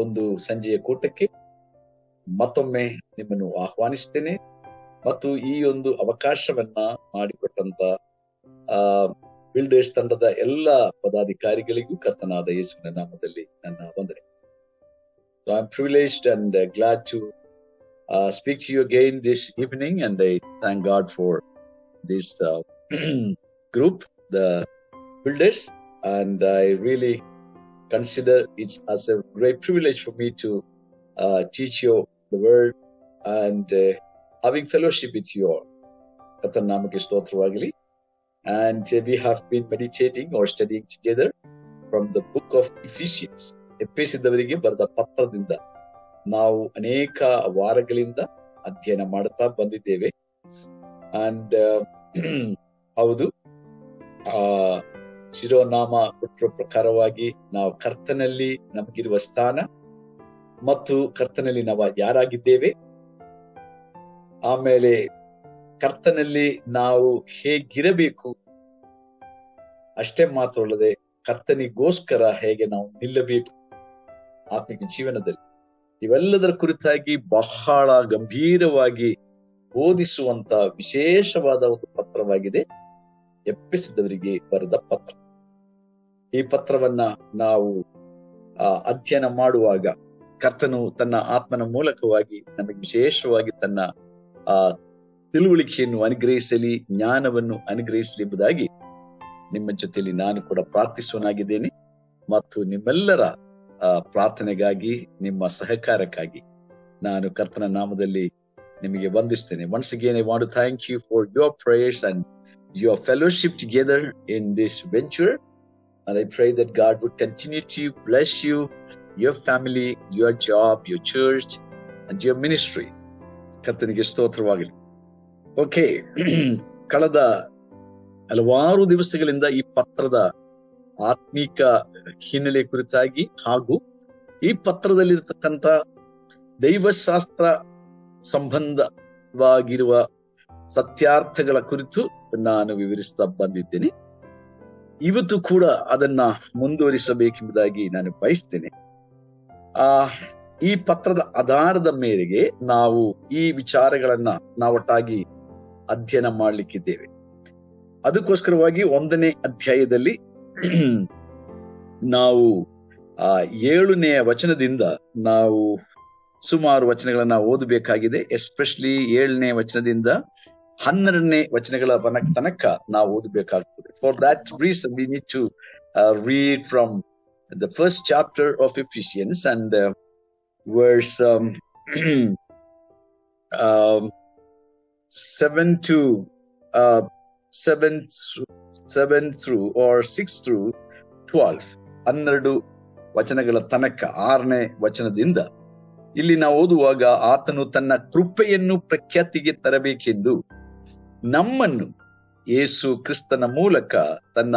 ಒಂದು ಸಂಜೆಯ ಕೂಟಕ್ಕೆ ಮತ್ತೊಮ್ಮೆ ನಿಮ್ಮನ್ನು ಆಹ್ವಾನಿಸ್ತೇನೆ ಮತ್ತು ಈ ಒಂದು ಅವಕಾಶವನ್ನ ಮಾಡಿಕೊಟ್ಟಂತ ಬಿಲ್ಡರ್ಸ್ ತಂಡದ ಎಲ್ಲ ಪದಾಧಿಕಾರಿಗಳಿಗೂ ಕರ್ತನಾದ ಯೇಸುವಿನ ನಾಮದಲ್ಲಿ ನನ್ನ ವಂದನೆ. So I'm privileged and glad to speak to you again this evening, and I thank God for this group, the builders, and I really consider it as a great privilege for me to teach you the word and having fellowship with you all. ಕರ್ತನ ನಾಮಕ್ಕೆ ಸ್ತೋತ್ರವಾಗಲಿ. And we have been meditating or studying together from the book of Ephesians. ಎಫೆಸದವರಿಗೆ ಬರೆದ ಪತ್ರದಿಂದ ನಾವು ಅನೇಕ ವಾರಗಳಿಂದ ಅಧ್ಯಯನ ಮಾಡುತ್ತಾ ಬಂದಿದ್ದೇವೆ. ಅಂಡ್ ಹೌದು, ಶಿರೋನಾಮ ಕೊಟ್ಟಿರೋ ಪ್ರಕಾರವಾಗಿ ನಾವು ಕರ್ತನಲ್ಲಿ ನಮಗಿರುವ ಸ್ಥಾನ ಮತ್ತು ಕರ್ತನಲ್ಲಿ ನಾವು ಯಾರಾಗಿದ್ದೇವೆ, ಆಮೇಲೆ ಕರ್ತನಲ್ಲಿ ನಾವು ಹೇಗಿರಬೇಕು, ಅಷ್ಟೇ ಮಾತ್ರವಲ್ಲದೆ ಕರ್ತನಿಗೋಸ್ಕರ ಹೇಗೆ ನಾವು ನಿಲ್ಲಬೇಕು ಆತ್ಮಿಕ ಜೀವನದಲ್ಲಿ, ಇವೆಲ್ಲದರ ಕುರಿತಾಗಿ ಬಹಳ ಗಂಭೀರವಾಗಿ ಬೋಧಿಸುವಂತ ವಿಶೇಷವಾದ ಒಂದು ಪತ್ರವಾಗಿದೆ ಎಫೆಸದವರಿಗೆ ಬರೆದ ಪತ್ರ. ಈ ಪತ್ರವನ್ನ ನಾವು ಅಧ್ಯಯನ ಮಾಡುವಾಗ ಕರ್ತನು ತನ್ನ ಆತ್ಮನ ಮೂಲಕವಾಗಿ ನಮಗೆ ವಿಶೇಷವಾಗಿ ತನ್ನ ತಿಳುವಳಿಕೆಯನ್ನು ಅನುಗ್ರಹಿಸಲಿ, ಜ್ಞಾನವನ್ನು ಅನುಗ್ರಹಿಸಲಿ ಎಂಬುದಾಗಿ ನಿಮ್ಮ ಜೊತೆಯಲ್ಲಿ ನಾನು ಕೂಡ ಪ್ರಾರ್ಥಿಸುವನಾಗಿದ್ದೇನೆ. ಮತ್ತು ನಿಮ್ಮೆಲ್ಲರ ಪ್ರಾರ್ಥನೆಗಾಗಿ, ನಿಮ್ಮ ಸಹಕಾರಕ್ಕಾಗಿ ನಾನು ಕರ್ತನ ನಾಮದಲ್ಲಿ ನಿಮಗೆ ವಂದಿಸ್ತೇನೆ. Once again, I want to thank you for your prayers and your fellowship together in this venture. And I pray that God would continue to bless you, your family, your job, your church, and your ministry. ಕರ್ತನಿಗೆ ಸ್ತೋತ್ರವಾಗಲಿ. Okay, ಕಳೆದ ಹಲವಾರು ದಿವಸಗಳಿಂದ ಈ ಪತ್ರದ ಆತ್ಮೀಕ ಹಿನ್ನೆಲೆ ಕುರಿತಾಗಿ ಹಾಗೂ ಈ ಪತ್ರದಲ್ಲಿರ್ತಕ್ಕಂಥ ದೈವಶಾಸ್ತ್ರ ಸಂಬಂಧವಾಗಿರುವ ಸತ್ಯಾರ್ಥಗಳ ಕುರಿತು ನಾನು ವಿವರಿಸ್ತಾ ಬಂದಿದ್ದೇನೆ. ಇವತ್ತು ಕೂಡ ಅದನ್ನ ಮುಂದುವರಿಸಬೇಕೆಂಬುದಾಗಿ ನಾನು ಬಯಸ್ತೇನೆ. ಈ ಪತ್ರದ ಆಧಾರದ ಮೇರೆಗೆ ನಾವು ಈ ವಿಚಾರಗಳನ್ನ ನಾವೊಟ್ಟಾಗಿ ಅಧ್ಯಯನ ಮಾಡಲಿಕ್ಕಿದ್ದೇವೆ. ಅದಕ್ಕೋಸ್ಕರವಾಗಿ 1ನೇ ಅಧ್ಯಾಯದಲ್ಲಿ ನಾವು 7ನೇ ವಚನದಿಂದ ನಾವು ಸುಮಾರು ವಚನಗಳನ್ನ ಓದಬೇಕಾಗಿದೆ. ಎಸ್ಪೆಷಲಿ 7ನೇ ವಚನದಿಂದ 12ನೇ ವಚನಗಳ ತನಕ ನಾವು ಓದಬೇಕಾಗ್ತದೆ. For that reason we need to read from the first chapter of Ephesians and verse 7 through or 6 through 12, 12 ವಚನಗಳ ತನಕ 6ನೇ ವಚನದಿಂದ ಇಲ್ಲಿ ನಾವು ಓದುವಾಗ, ಆತನು ತನ್ನ ಕೃಪೆಯನ್ನು ಪ್ರಖ್ಯಾತಿಗೆ ತರಬೇಕೆಂದು ನಮ್ಮನ್ನು ಯೇಸು ಕ್ರಿಸ್ತನ ಮೂಲಕ ತನ್ನ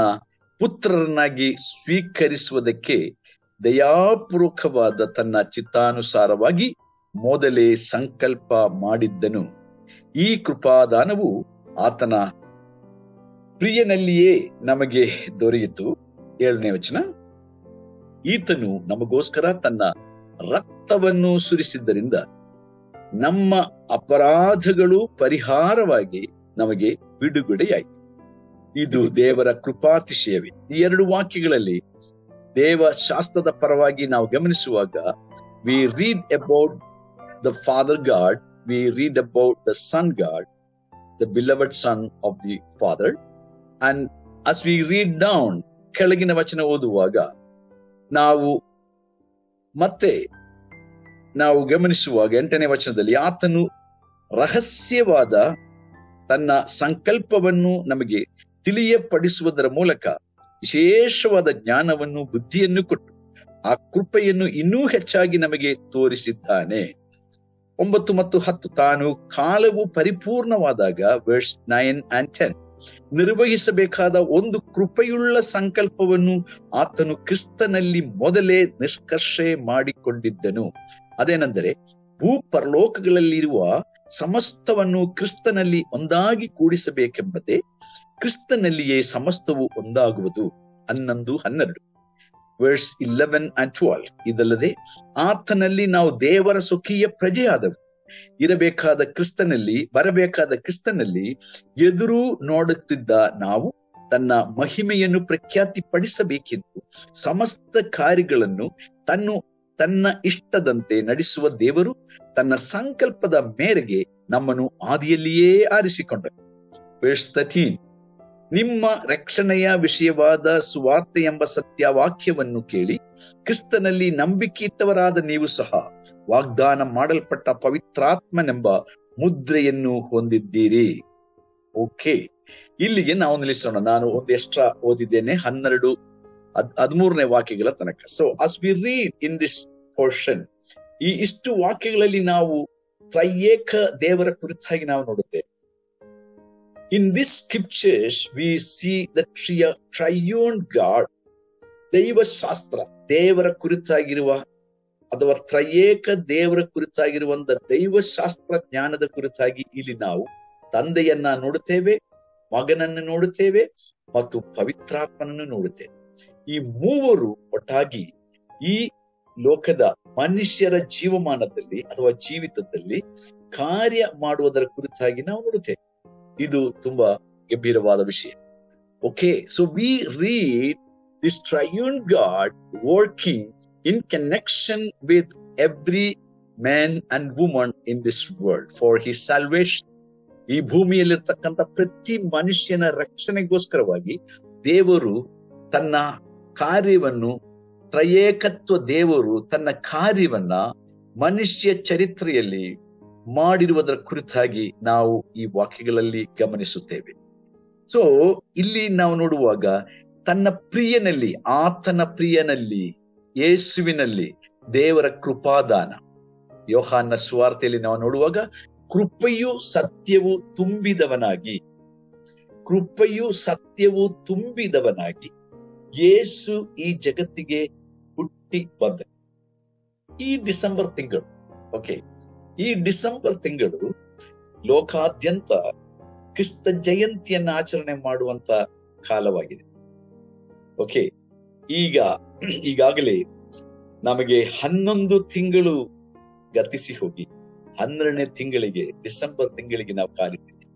ಪುತ್ರರನ್ನಾಗಿ ಸ್ವೀಕರಿಸುವುದಕ್ಕೆ ದಯಾಪೂರ್ವಕವಾದ ತನ್ನ ಚಿತ್ತಾನುಸಾರವಾಗಿ ಮೊದಲೇ ಸಂಕಲ್ಪ ಮಾಡಿದ್ದನು. ಈ ಕೃಪಾದಾನವು ಆತನ ಪ್ರಿಯನಲ್ಲಿಯೇ ನಮಗೆ ದೊರೆಯಿತು. 7ನೇ ವಚನ, ಈತನು ನಮಗೋಸ್ಕರ ತನ್ನ ರಕ್ತವನ್ನು ಸುರಿಸಿದ್ದರಿಂದ ನಮ್ಮ ಅಪರಾಧಗಳು ಪರಿಹಾರವಾಗಿ ನಮಗೆ ಬಿಡುಗಡೆಯಾಯಿತು. ಇದು ದೇವರ ಕೃಪಾತಿಶಯವೇ. ಈ 2 ವಾಕ್ಯಗಳಲ್ಲಿ ದೇವ ಶಾಸ್ತ್ರದ ಪರವಾಗಿ ನಾವು ಗಮನಿಸುವಾಗ, we read about the Father God, we read about the Son God, the beloved Son of the Father, and as we read down, ಕೆಳಗಿನ ವಚನ ಓದುವಾಗ ನಾವು ಗಮನಿಸುವಾಗ 8ನೇ ವಚನದಲ್ಲಿ ಆತನು ರಹಸ್ಯವಾದ ತನ್ನ ಸಂಕಲ್ಪವನ್ನು ನಮಗೆ ತಿಳಿಯಪಡಿಸುವುದರ ಮೂಲಕ ವಿಶೇಷವಾದ ಜ್ಞಾನವನ್ನು, ಬುದ್ಧಿಯನ್ನು ಕೊಟ್ಟು ಆ ಕೃಪೆಯನ್ನು ಇನ್ನೂ ಹೆಚ್ಚಾಗಿ ನಮಗೆ ತೋರಿಸಿದ್ದಾನೆ. 9 ಮತ್ತು 10, ತಾನು ಕಾಲವು ಪರಿಪೂರ್ಣವಾದಾಗ verse 9 and 10 ನಿರ್ವಹಿಸಬೇಕಾದ ಒಂದು ಕೃಪೆಯುಳ್ಳ ಸಂಕಲ್ಪವನ್ನು ಆತನು ಕ್ರಿಸ್ತನಲ್ಲಿ ಮೊದಲೇ ನಿಷ್ಕರ್ಷೆ ಮಾಡಿಕೊಂಡಿದ್ದನು. ಅದೇನೆಂದರೆ, ಭೂಪರಲೋಕಗಳಲ್ಲಿರುವ ಸಮಸ್ತವನ್ನು ಕ್ರಿಸ್ತನಲ್ಲಿ ಒಂದಾಗಿ ಕೂಡಿಸಬೇಕೆಂಬುದೇ ಕ್ರಿಸ್ತನಲ್ಲಿಯೇ ಸಮಸ್ತವು ಒಂದಾಗುವುದು. 11, 12 verse 11 and 12. ಇದಲ್ಲದೆ ಆತನಲ್ಲಿ ನಾವು ದೇವರ ಸ್ವಕೀಯ ಪ್ರಜೆಯಾದವು, ಇರಬೇಕಾದ ಕ್ರಿಸ್ತನಲ್ಲಿ, ಬರಬೇಕಾದ ಕ್ರಿಸ್ತನಲ್ಲಿ ಎದುರು ನೋಡುತ್ತಿದ್ದ ನಾವು ತನ್ನ ಮಹಿಮೆಯನ್ನು ಪ್ರಖ್ಯಾತಿ ಪಡಿಸಬೇಕೆಂದು ಸಮಸ್ತ ಕಾರ್ಯಗಳನ್ನು ತನ್ನ ಇಷ್ಟದಂತೆ ನಡೆಸುವ ದೇವರು ತನ್ನ ಸಂಕಲ್ಪದ ಮೇರೆಗೆ ನಮ್ಮನ್ನು ಆದಿಯಲ್ಲಿಯೇ ಆರಿಸಿಕೊಂಡರು. verse 13. ನಿಮ್ಮ ರಕ್ಷಣೆಯ ವಿಷಯವಾದ ಸುವಾರ್ತೆ ಎಂಬ ಸತ್ಯವಾಕ್ಯವನ್ನು ಕೇಳಿ ಕ್ರಿಸ್ತನಲ್ಲಿ ನಂಬಿಕೆ ಇಟ್ಟವರಾದ ನೀವು ಸಹ ವಾಗ್ದಾನ ಮಾಡಲ್ಪಟ್ಟ ಪವಿತ್ರಾತ್ಮನೆಂಬ ಮುದ್ರೆಯನ್ನು ಹೊಂದಿದ್ದೀರಿ. ಓಕೆ, ಇಲ್ಲಿಗೆ ನಾವು ನಿಲ್ಲಿಸೋಣ. ನಾನು ಒಂದು ಎಕ್ಸ್ಟ್ರಾ ಓದಿದ್ದೇನೆ, 13ನೇ ವಾಕ್ಯಗಳ ತನಕ. So as we read in this portion, ಈ ಇಷ್ಟು ವಾಕ್ಯಗಳಲ್ಲಿ ನಾವು ತ್ರೈಯೇಕ ದೇವರ ಕುರಿತಾಗಿ ನಾವು ನೋಡುತ್ತೇವೆ. In these scriptures we see the triune God, ದೈವಶಾಸ್ತ್ರ, ದೇವರ ಕುರಿತಾಗಿರುವ ಅಥವಾ ತ್ರೈಯೇಕ ದೇವರ ಕುರಿತಾಗಿರುವಂತ ದೈವಶಾಸ್ತ್ರ ಜ್ಞಾನದ ಕುರಿತಾಗಿ ಇಲ್ಲಿ ನಾವು ತಂದೆಯನ್ನ ನೋಡುತ್ತೇವೆ, ಮಗನನ್ನು ನೋಡುತ್ತೇವೆ ಮತ್ತು ಪವಿತ್ರಾತ್ಮನನ್ನು ನೋಡುತ್ತೇವೆ. ಈ ಮೂವರು ಒಟ್ಟಾಗಿ ಈ ಲೋಕದ ಮನುಷ್ಯರ ಜೀವಮಾನದಲ್ಲಿ ಅಥವಾ ಜೀವಿತದಲ್ಲಿ ಕಾರ್ಯ ಮಾಡುವುದರ ಕುರಿತಾಗಿ ನಾವು ನೋಡುತ್ತೇವೆ. ಇದು ತುಂಬಾ ಗಂಭೀರವಾದ ವಿಷಯ. Okay, so we read this triune God working in connection with every man and woman in this world for his salvation. ಈ ಭೂಮಿಯಲ್ಲಿರ್ತಕ್ಕಂಥ ಪ್ರತಿ ಮನುಷ್ಯನ ರಕ್ಷಣೆಗೋಸ್ಕರವಾಗಿ ದೇವರು ತನ್ನ ಕಾರ್ಯವನ್ನು, ತ್ರಯೇಕತ್ವ ದೇವರು ತನ್ನ ಕಾರ್ಯವನ್ನ ಮನುಷ್ಯ ಚರಿತ್ರೆಯಲ್ಲಿ ಮಾಡಿರುವುದರ ಕುರಿತಾಗಿ ನಾವು ಈ ವಾಕ್ಯಗಳಲ್ಲಿ ಗಮನಿಸುತ್ತೇವೆ. ಸೊ ಇಲ್ಲಿ ನಾವು ನೋಡುವಾಗ ತನ್ನ ಪ್ರಿಯನಲ್ಲಿ, ಆತನ ಪ್ರಿಯನಲ್ಲಿ, ಯೇಸುವಿನಲ್ಲಿ ದೇವರ ಕೃಪಾದಾನ. ಯೋಹಾನ ಸುವಾರ್ತೆಯಲ್ಲಿ ನಾವು ನೋಡುವಾಗ ಕೃಪೆಯು ಸತ್ಯವು ತುಂಬಿದವನಾಗಿ ಯೇಸು ಈ ಜಗತ್ತಿಗೆ ಹುಟ್ಟಿ ಬಂದ. ಈ ಡಿಸೆಂಬರ್ ತಿಂಗಳು, ಓಕೆ, ಈ ಡಿಸೆಂಬರ್ ತಿಂಗಳು ಲೋಕಾದ್ಯಂತ ಕ್ರಿಸ್ತ ಜಯಂತಿಯನ್ನ ಆಚರಣೆ ಮಾಡುವಂತ ಕಾಲವಾಗಿದೆ. ಓಕೆ, ಈಗಾಗಲೇ ನಮಗೆ 11 ತಿಂಗಳು ಗತಿಸಿ ಹೋಗಿ 12ನೇ ತಿಂಗಳಿಗೆ, ಡಿಸೆಂಬರ್ ತಿಂಗಳಿಗೆ ನಾವು ಕಾಲಿಟ್ಟಿದ್ದೇವೆ.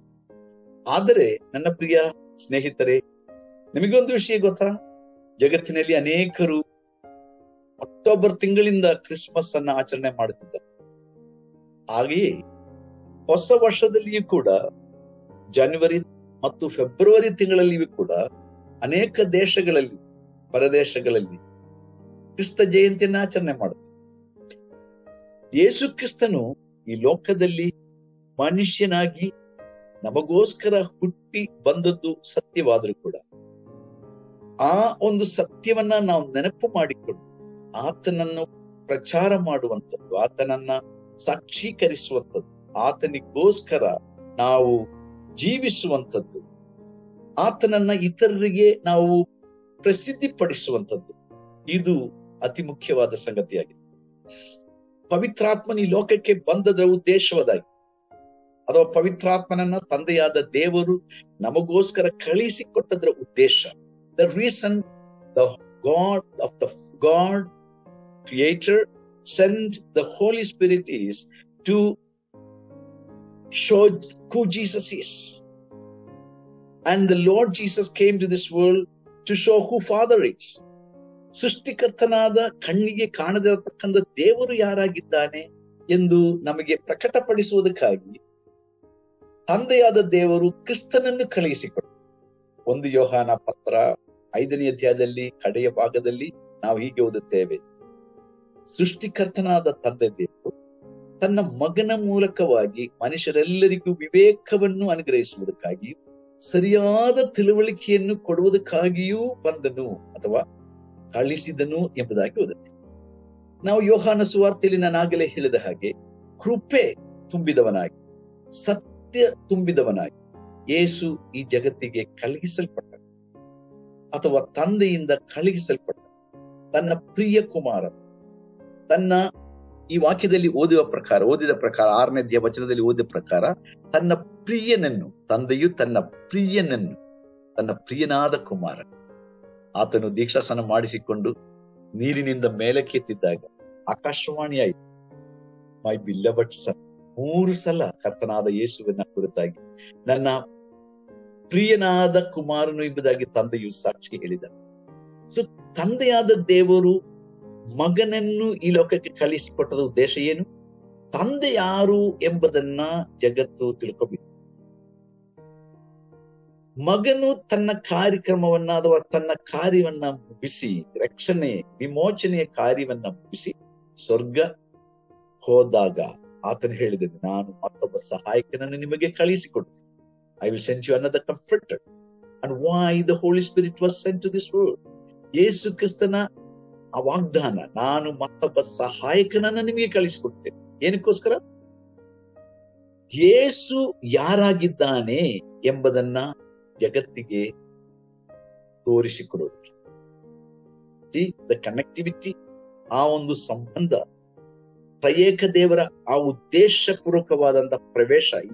ಆದರೆ ನನ್ನ ಪ್ರಿಯ ಸ್ನೇಹಿತರೆ, ನಿಮಗೊಂದು ವಿಷಯ ಗೊತ್ತಾ? ಜಗತ್ತಿನಲ್ಲಿ ಅನೇಕರು ಅಕ್ಟೋಬರ್ ತಿಂಗಳಿಂದ ಕ್ರಿಸ್ಮಸ್ ಅನ್ನ ಆಚರಣೆ ಮಾಡುತ್ತಿದ್ದಾರೆ. ಹಾಗೆಯೇ ಹೊಸ ವರ್ಷದಲ್ಲಿಯೂ ಕೂಡ ಜನವರಿ ಮತ್ತು ಫೆಬ್ರವರಿ ತಿಂಗಳಲ್ಲಿಯೂ ಕೂಡ ಅನೇಕ ದೇಶಗಳಲ್ಲಿ, ಪರದೇಶಗಳಲ್ಲಿ ಕ್ರಿಸ್ತ ಜಯಂತಿಯನ್ನ ಆಚರಣೆ ಮಾಡುತ್ತೆ. ಯೇಸು ಕ್ರಿಸ್ತನು ಈ ಲೋಕದಲ್ಲಿ ಮನುಷ್ಯನಾಗಿ ನಮಗೋಸ್ಕರ ಹುಟ್ಟಿ ಬಂದದ್ದು ಸತ್ಯವಾದರೂ ಕೂಡ ಆ ಒಂದು ಸತ್ಯವನ್ನ ನಾವು ನೆನಪು ಮಾಡಿಕೊಂಡು ಆತನನ್ನು ಪ್ರಚಾರ ಮಾಡುವಂಥದ್ದು, ಆತನನ್ನ ಸಾಕ್ಷೀಕರಿಸುವಂಥದ್ದು, ಆತನಿಗೋಸ್ಕರ ನಾವು ಜೀವಿಸುವಂಥದ್ದು, ಆತನನ್ನ ಇತರರಿಗೆ ನಾವು ಪ್ರಸಿದ್ಧಿಪಡಿಸುವಂಥದ್ದು, ಇದು ಅತಿ ಮುಖ್ಯವಾದ ಸಂಗತಿಯಾಗಿದೆ. ಪವಿತ್ರಾತ್ಮನ ಈ ಲೋಕಕ್ಕೆ ಬಂದದ ಉದ್ದೇಶವಾದಾಗಿ, ಅಥವಾ ಪವಿತ್ರಾತ್ಮನನ್ನ ತಂದೆಯಾದ ದೇವರು ನಮಗೋಸ್ಕರ ಕಳಿಸಿಕೊಟ್ಟದ್ರ ಉದ್ದೇಶ, the reason the God creator sent the Holy Spirit is to show who Jesus is, and the Lord Jesus came to this world to show who Father is. ಸೃಷ್ಟಿಕರ್ತನಾದ ಕಣ್ಣಿಗೆ ಕಾಣದಿರತಕ್ಕಂಥ ದೇವರು ಯಾರಾಗಿದ್ದಾನೆ ಎಂದು ನಮಗೆ ಪ್ರಕಟಪಡಿಸುವುದಕ್ಕಾಗಿ ತಂದೆಯಾದ ದೇವರು ಕ್ರಿಸ್ತನನ್ನು ಕಳುಹಿಸಿಕೊಟ್ಟರು. 1 ಯೋಹಾನ ಪತ್ರ 5ನೇ ಅಧ್ಯಾಯದಲ್ಲಿ ಕಡೆಯ ಭಾಗದಲ್ಲಿ ನಾವು ಹೀಗೆ ಓದುತ್ತೇವೆ, ಸೃಷ್ಟಿಕರ್ತನಾದ ತಂದೆ ದೇವರು ತನ್ನ ಮಗನ ಮೂಲಕವಾಗಿ ಮನುಷ್ಯರೆಲ್ಲರಿಗೂ ವಿವೇಕವನ್ನು ಅನುಗ್ರಹಿಸುವುದಕ್ಕಾಗಿ, ಸರಿಯಾದ ತಿಳುವಳಿಕೆಯನ್ನು ಕೊಡುವುದಕ್ಕಾಗಿಯೂ ಬಂದನು ಅಥವಾ ಕಳಿಸಿದನು ಎಂಬುದಾಗಿ ಓದುತ್ತೆ. ನಾವು ಯೋಹಾನ ಸುವಾರ್ತೆಯಲ್ಲಿ ನಾನಾಗಲೇ ಹೇಳಿದ ಹಾಗೆ ಕೃಪೆ ತುಂಬಿದವನಾಗಿ, ಸತ್ಯ ತುಂಬಿದವನಾಗಿ ಯೇಸು ಈ ಜಗತ್ತಿಗೆ ಕಳುಹಿಸಲ್ಪಟ್ಟ ಅಥವಾ ತಂದೆಯಿಂದ ಕಳುಹಿಸಲ್ಪಟ್ಟ ತನ್ನ ಪ್ರಿಯ ಕುಮಾರ, ತನ್ನ ಈ ವಾಕ್ಯದಲ್ಲಿ ಓದಿದ ಪ್ರಕಾರ 6ನೇ ಅಧ್ಯಾಯ ವಚನದಲ್ಲಿ ಓದಿದ ಪ್ರಕಾರ ತನ್ನ ಪ್ರಿಯನನ್ನು, ತಂದೆಯು ತನ್ನ ಪ್ರಿಯನನ್ನು, ತನ್ನ ಪ್ರಿಯನಾದ ಕುಮಾರ, ಆತನು ದೀಕ್ಷಾಸ್ನಾನ ಮಾಡಿಸಿಕೊಂಡು ನೀರಿನಿಂದ ಮೇಲಕ್ಕೆತ್ತಿದ್ದಾಗ ಆಕಾಶವಾಣಿ ಆಯಿತು, ಮೈ ಬಿಲ್ಲವಡ್ ಸನ್. 3 ಸಲ ಕರ್ತನಾದ ಯೇಸುವಿನ ಕುರಿತಾಗಿ ನನ್ನ ಪ್ರಿಯನಾದ ಕುಮಾರನು ಎಂಬುದಾಗಿ ತಂದೆಯು ಸಾಕ್ಷಿ ಹೇಳಿದ. ಸೊ ತಂದೆಯಾದ ದೇವರು ಮಗನನ್ನು ಈ ಲೋಕಕ್ಕೆ ಕಳಿಸಿಕೊಟ್ಟದ ಉದ್ದೇಶ ಏನು? ತಂದೆ ಯಾರು ಎಂಬುದನ್ನ ಜಗತ್ತು ತಿಳ್ಕೋಬೇಕು. ಮಗನು ತನ್ನ ಕಾರ್ಯಕ್ರಮವನ್ನ ಅಥವಾ ತನ್ನ ಕಾರ್ಯವನ್ನ ಮುಗಿಸಿ, ರಕ್ಷಣೆ ವಿಮೋಚನೆಯ ಕಾರ್ಯವನ್ನ ಮುಗಿಸಿ ಸ್ವರ್ಗ ಹೋದಾಗ ಆತನು ಹೇಳಿದನು, ನಾನು ಮತ್ತೊಬ್ಬ ಸಹಾಯಕನನ್ನು ನಿಮಗೆ ಕಳಿಸಿಕೊಡ್ತೇನೆ. I will send you another comforter. And why the Holy Spirit was sent to this world? ಯೇಸು ಕ್ರಿಸ್ತನ ಆ ವಾಗ್ದಾನ, ನಾನು ಮತ್ತೊಬ್ಬ ಸಹಾಯಕನನ್ನ ನಿಮಗೆ ಕಳಿಸಿಕೊಡ್ತೇನೆ. ಏನಕ್ಕೋಸ್ಕರ? ಯೇಸು ಯಾರಾಗಿದ್ದಾನೆ ಎಂಬುದನ್ನ ಜಗತ್ತಿಗೆ ತೋರಿಸಿಕೊಡೋದಕ್ಕೆ. ದ ಕನೆಕ್ಟಿವಿಟಿ, ಆ ಒಂದು ಸಂಬಂಧ, ತ್ರಯೇಕ ದೇವರ ಆ ಉದ್ದೇಶಪೂರ್ವಕವಾದಂತಹ ಪ್ರವೇಶ, ಈ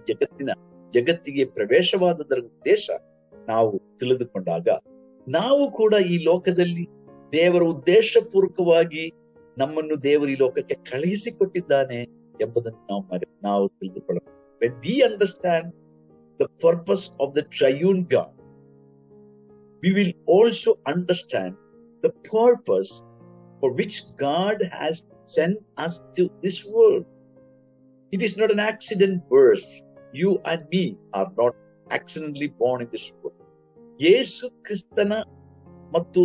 ಜಗತ್ತಿಗೆ ಪ್ರವೇಶವಾದದರ ಉದ್ದೇಶ ನಾವು ತಿಳಿದುಕೊಂಡಾಗ ನಾವು ಕೂಡ ಈ ಲೋಕದಲ್ಲಿ ದೇವರ ಉದ್ದೇಶಪೂರ್ವಕವಾಗಿ ನಮ್ಮನ್ನು ದೇವರು ಈ ಲೋಕಕ್ಕೆ ಕಳುಹಿಸಿಕೊಟ್ಟಿದ್ದಾನೆ ಎಂಬುದನ್ನು ನಾವು ತಿಳಿದುಕೊಳ್ಳಬೇಕು. When we understand the purpose of the triune God, we will also understand the purpose for which God has sent us to this world. It is not an accident verse. You and me are not accidentally born in this world. ಯೇಸು ಕ್ರಿಸ್ತನ ಮತ್ತು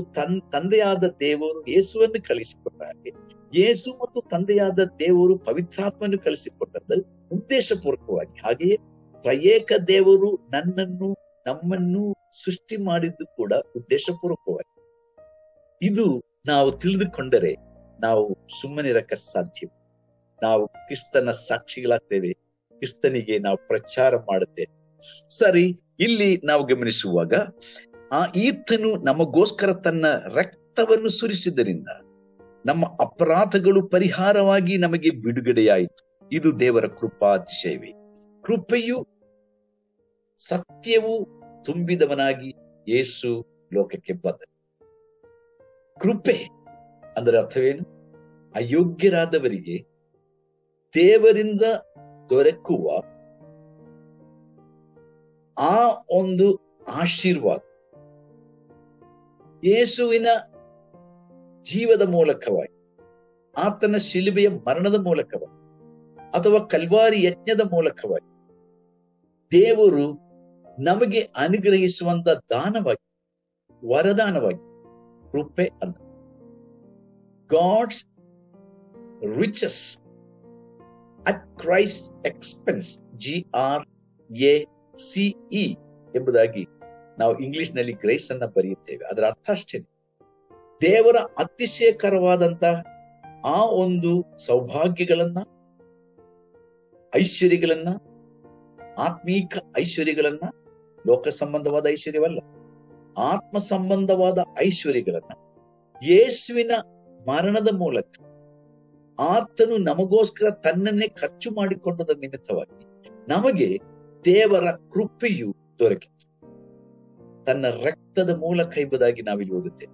ತಂದೆಯಾದ ದೇವರು ಯೇಸುವನ್ನು ಕಳಿಸಿಕೊಟ್ಟಾಗೆ, ಯೇಸು ಮತ್ತು ತಂದೆಯಾದ ದೇವರು ಪವಿತ್ರಾತ್ಮನ್ನು ಕಳಿಸಿಕೊಟ್ಟದ್ದು ಉದ್ದೇಶಪೂರ್ವಕವಾಗಿ. ಹಾಗೆಯೇ ತ್ರಯೇಕ ದೇವರು ನಮ್ಮನ್ನು ಸೃಷ್ಟಿ ಮಾಡಿದ್ದು ಕೂಡ ಉದ್ದೇಶಪೂರ್ವಕವಾಗಿ. ಇದು ನಾವು ತಿಳಿದುಕೊಂಡರೆ ನಾವು ಸುಮ್ಮನಿರಕ್ಕೆ ಸಾಧ್ಯ. ನಾವು ಕ್ರಿಸ್ತನ ಸಾಕ್ಷಿಗಳಾಗ್ತೇವೆ, ಕ್ರಿಸ್ತನಿಗೆ ನಾವು ಪ್ರಚಾರ ಮಾಡುತ್ತೇವೆ. ಸರಿ, ಇಲ್ಲಿ ನಾವು ಗಮನಿಸುವಾಗ ಈತನು ನಮಗೋಸ್ಕರ ತನ್ನ ರಕ್ತವನ್ನು ಸುರಿಸಿದ್ದರಿಂದ ನಮ್ಮ ಅಪರಾಧಗಳು ಪರಿಹಾರವಾಗಿ ನಮಗೆ ಬಿಡುಗಡೆಯಾಯಿತು. ಇದು ದೇವರ ಕೃಪಾತಿಶಯವೇ. ಕೃಪೆಯು ಸತ್ಯವು ತುಂಬಿದವನಾಗಿ ಯೇಸು ಲೋಕಕ್ಕೆ ಬಂದ. ಕೃಪೆ ಅಂದರೆ ಅರ್ಥವೇನು? ಅಯೋಗ್ಯರಾದವರಿಗೆ ದೇವರಿಂದ ದೊರಕುವ ಆ ಒಂದು ಆಶೀರ್ವಾದ ಯೇಸುವಿನ ಜೀವದ ಮೂಲಕವಾಗಿ, ಆತನ ಶಿಲುಬೆಯ ಮರಣದ ಮೂಲಕವಾಗಿ ಅಥವಾ ಕಲ್ವಾರಿ ಯಜ್ಞದ ಮೂಲಕವಾಗಿ ದೇವರು ನಮಗೆ ಅನುಗ್ರಹಿಸುವಂತ ದಾನವಾಗಿ, ವರದಾನವಾಗಿ ಕೃಪೆ ಅಂತ. God's riches at Christ expense, GRACE ಎಂಬುದಾಗಿ ನಾವು ಇಂಗ್ಲಿಷ್ ನಲ್ಲಿ ಗ್ರೇಸ್ ಅನ್ನ ಬರೆಯುತ್ತೇವೆ. ಅದರ ಅರ್ಥ ಅಷ್ಟೇ, ದೇವರ ಅತಿಶಯಕರವಾದಂತಹ ಆ ಒಂದು ಸೌಭಾಗ್ಯಗಳನ್ನ, ಐಶ್ವರ್ಯಗಳನ್ನ, ಆತ್ಮೀಕ ಐಶ್ವರ್ಯಗಳನ್ನ, ಲೋಕ ಸಂಬಂಧವಾದ ಐಶ್ವರ್ಯವಲ್ಲ, ಆತ್ಮ ಸಂಬಂಧವಾದ ಐಶ್ವರ್ಯಗಳನ್ನ ಯೇಸುವಿನ ಮರಣದ ಮೂಲಕ ಆತನು ನಮಗೋಸ್ಕರ ತನ್ನನ್ನೇ ಖರ್ಚು ಮಾಡಿಕೊಂಡದ ನಿಮಿತ್ತವಾಗಿ ನಮಗೆ ದೇವರ ಕೃಪೆಯು ದೊರಕಿತು. ತನ್ನ ರಕ್ತದ ಮೂಲಕ ಎಂಬುದಾಗಿ ನಾವಿಲ್ಲಿ ಓದುತ್ತೇವೆ.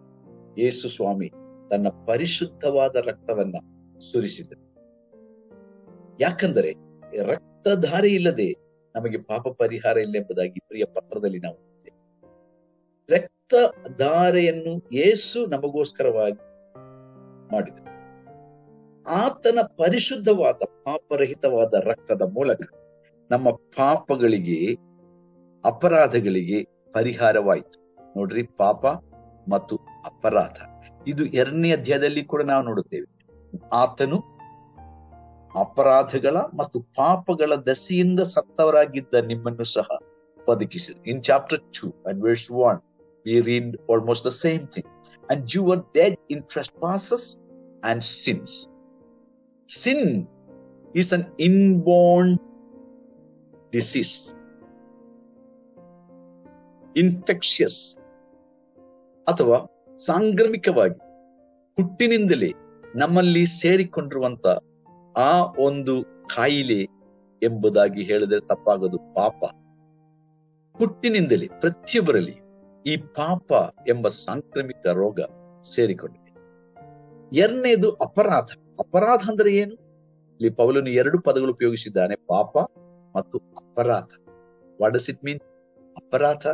ಯೇಸು ಸ್ವಾಮಿ ತನ್ನ ಪರಿಶುದ್ಧವಾದ ರಕ್ತವನ್ನ ಸುರಿಸಿದರು. ಯಾಕಂದರೆ ರಕ್ತಧಾರೆ ಇಲ್ಲದೆ ನಮಗೆ ಪಾಪ ಪರಿಹಾರ ಇಲ್ಲ ಎಂಬುದಾಗಿ ಪ್ರಿಯ ಪತ್ರದಲ್ಲಿ ನಾವು ಓದುತ್ತೇವೆ. ರಕ್ತಧಾರೆಯನ್ನು ಯೇಸು ನಮಗೋಸ್ಕರವಾಗಿ ಮಾಡಿದರು. ಆತನ ಪರಿಶುದ್ಧವಾದ ಪಾಪರಹಿತವಾದ ರಕ್ತದ ಮೂಲಕ ನಮ್ಮ ಪಾಪಗಳಿಗೆ, ಅಪರಾಧಗಳಿಗೆ ಪರಿಹಾರವಾಯಿತು. ನೋಡ್ರಿ, ಪಾಪ ಮತ್ತು ಅಪರಾಧ, ಇದು 2ನೇ ಅಧ್ಯಾಯದಲ್ಲಿ ಕೂಡ ನಾವು ನೋಡುತ್ತೇವೆ. ಆತನು ಅಪರಾಧಗಳ ಮತ್ತು ಪಾಪಗಳ ದಸೆಯಿಂದ ಸತ್ತವರಾಗಿದ್ದ ನಿಮ್ಮನ್ನು ಸಹ ಬದುಕಿಸಿದರು. In chapter 2 and verse 1 we read almost the same thing. And you were dead in trespasses and sins. Sin is an inborn disease, infectious ಅಥವಾ ಸಾಂಕ್ರಾಮಿಕವಾಗಿ ಹುಟ್ಟಿನಿಂದಲೇ ನಮ್ಮಲ್ಲಿ ಸೇರಿಕೊಂಡಿರುವಂತ ಆ ಒಂದು ಕಾಯಿಲೆ ಎಂಬುದಾಗಿ ಹೇಳಿದರೆ ತಪ್ಪಾಗದು. ಪಾಪ ಹುಟ್ಟಿನಿಂದಲೇ ಪ್ರತಿಯೊಬ್ಬರಲ್ಲಿ ಈ ಪಾಪ ಎಂಬ ಸಾಂಕ್ರಾಮಿಕ ರೋಗ ಸೇರಿಕೊಂಡಿದೆ. ಎರಡನೇದು ಅಪರಾಧ. ಅಪರಾಧ ಅಂದ್ರೆ ಏನು? ಇಲ್ಲಿ ಪೌಲನು 2 ಪದಗಳು ಉಪಯೋಗಿಸಿದ್ದಾನೆ, ಪಾಪ ಮತ್ತು ಅಪರಾಧ. What does it mean? ಅಪರಾಧ,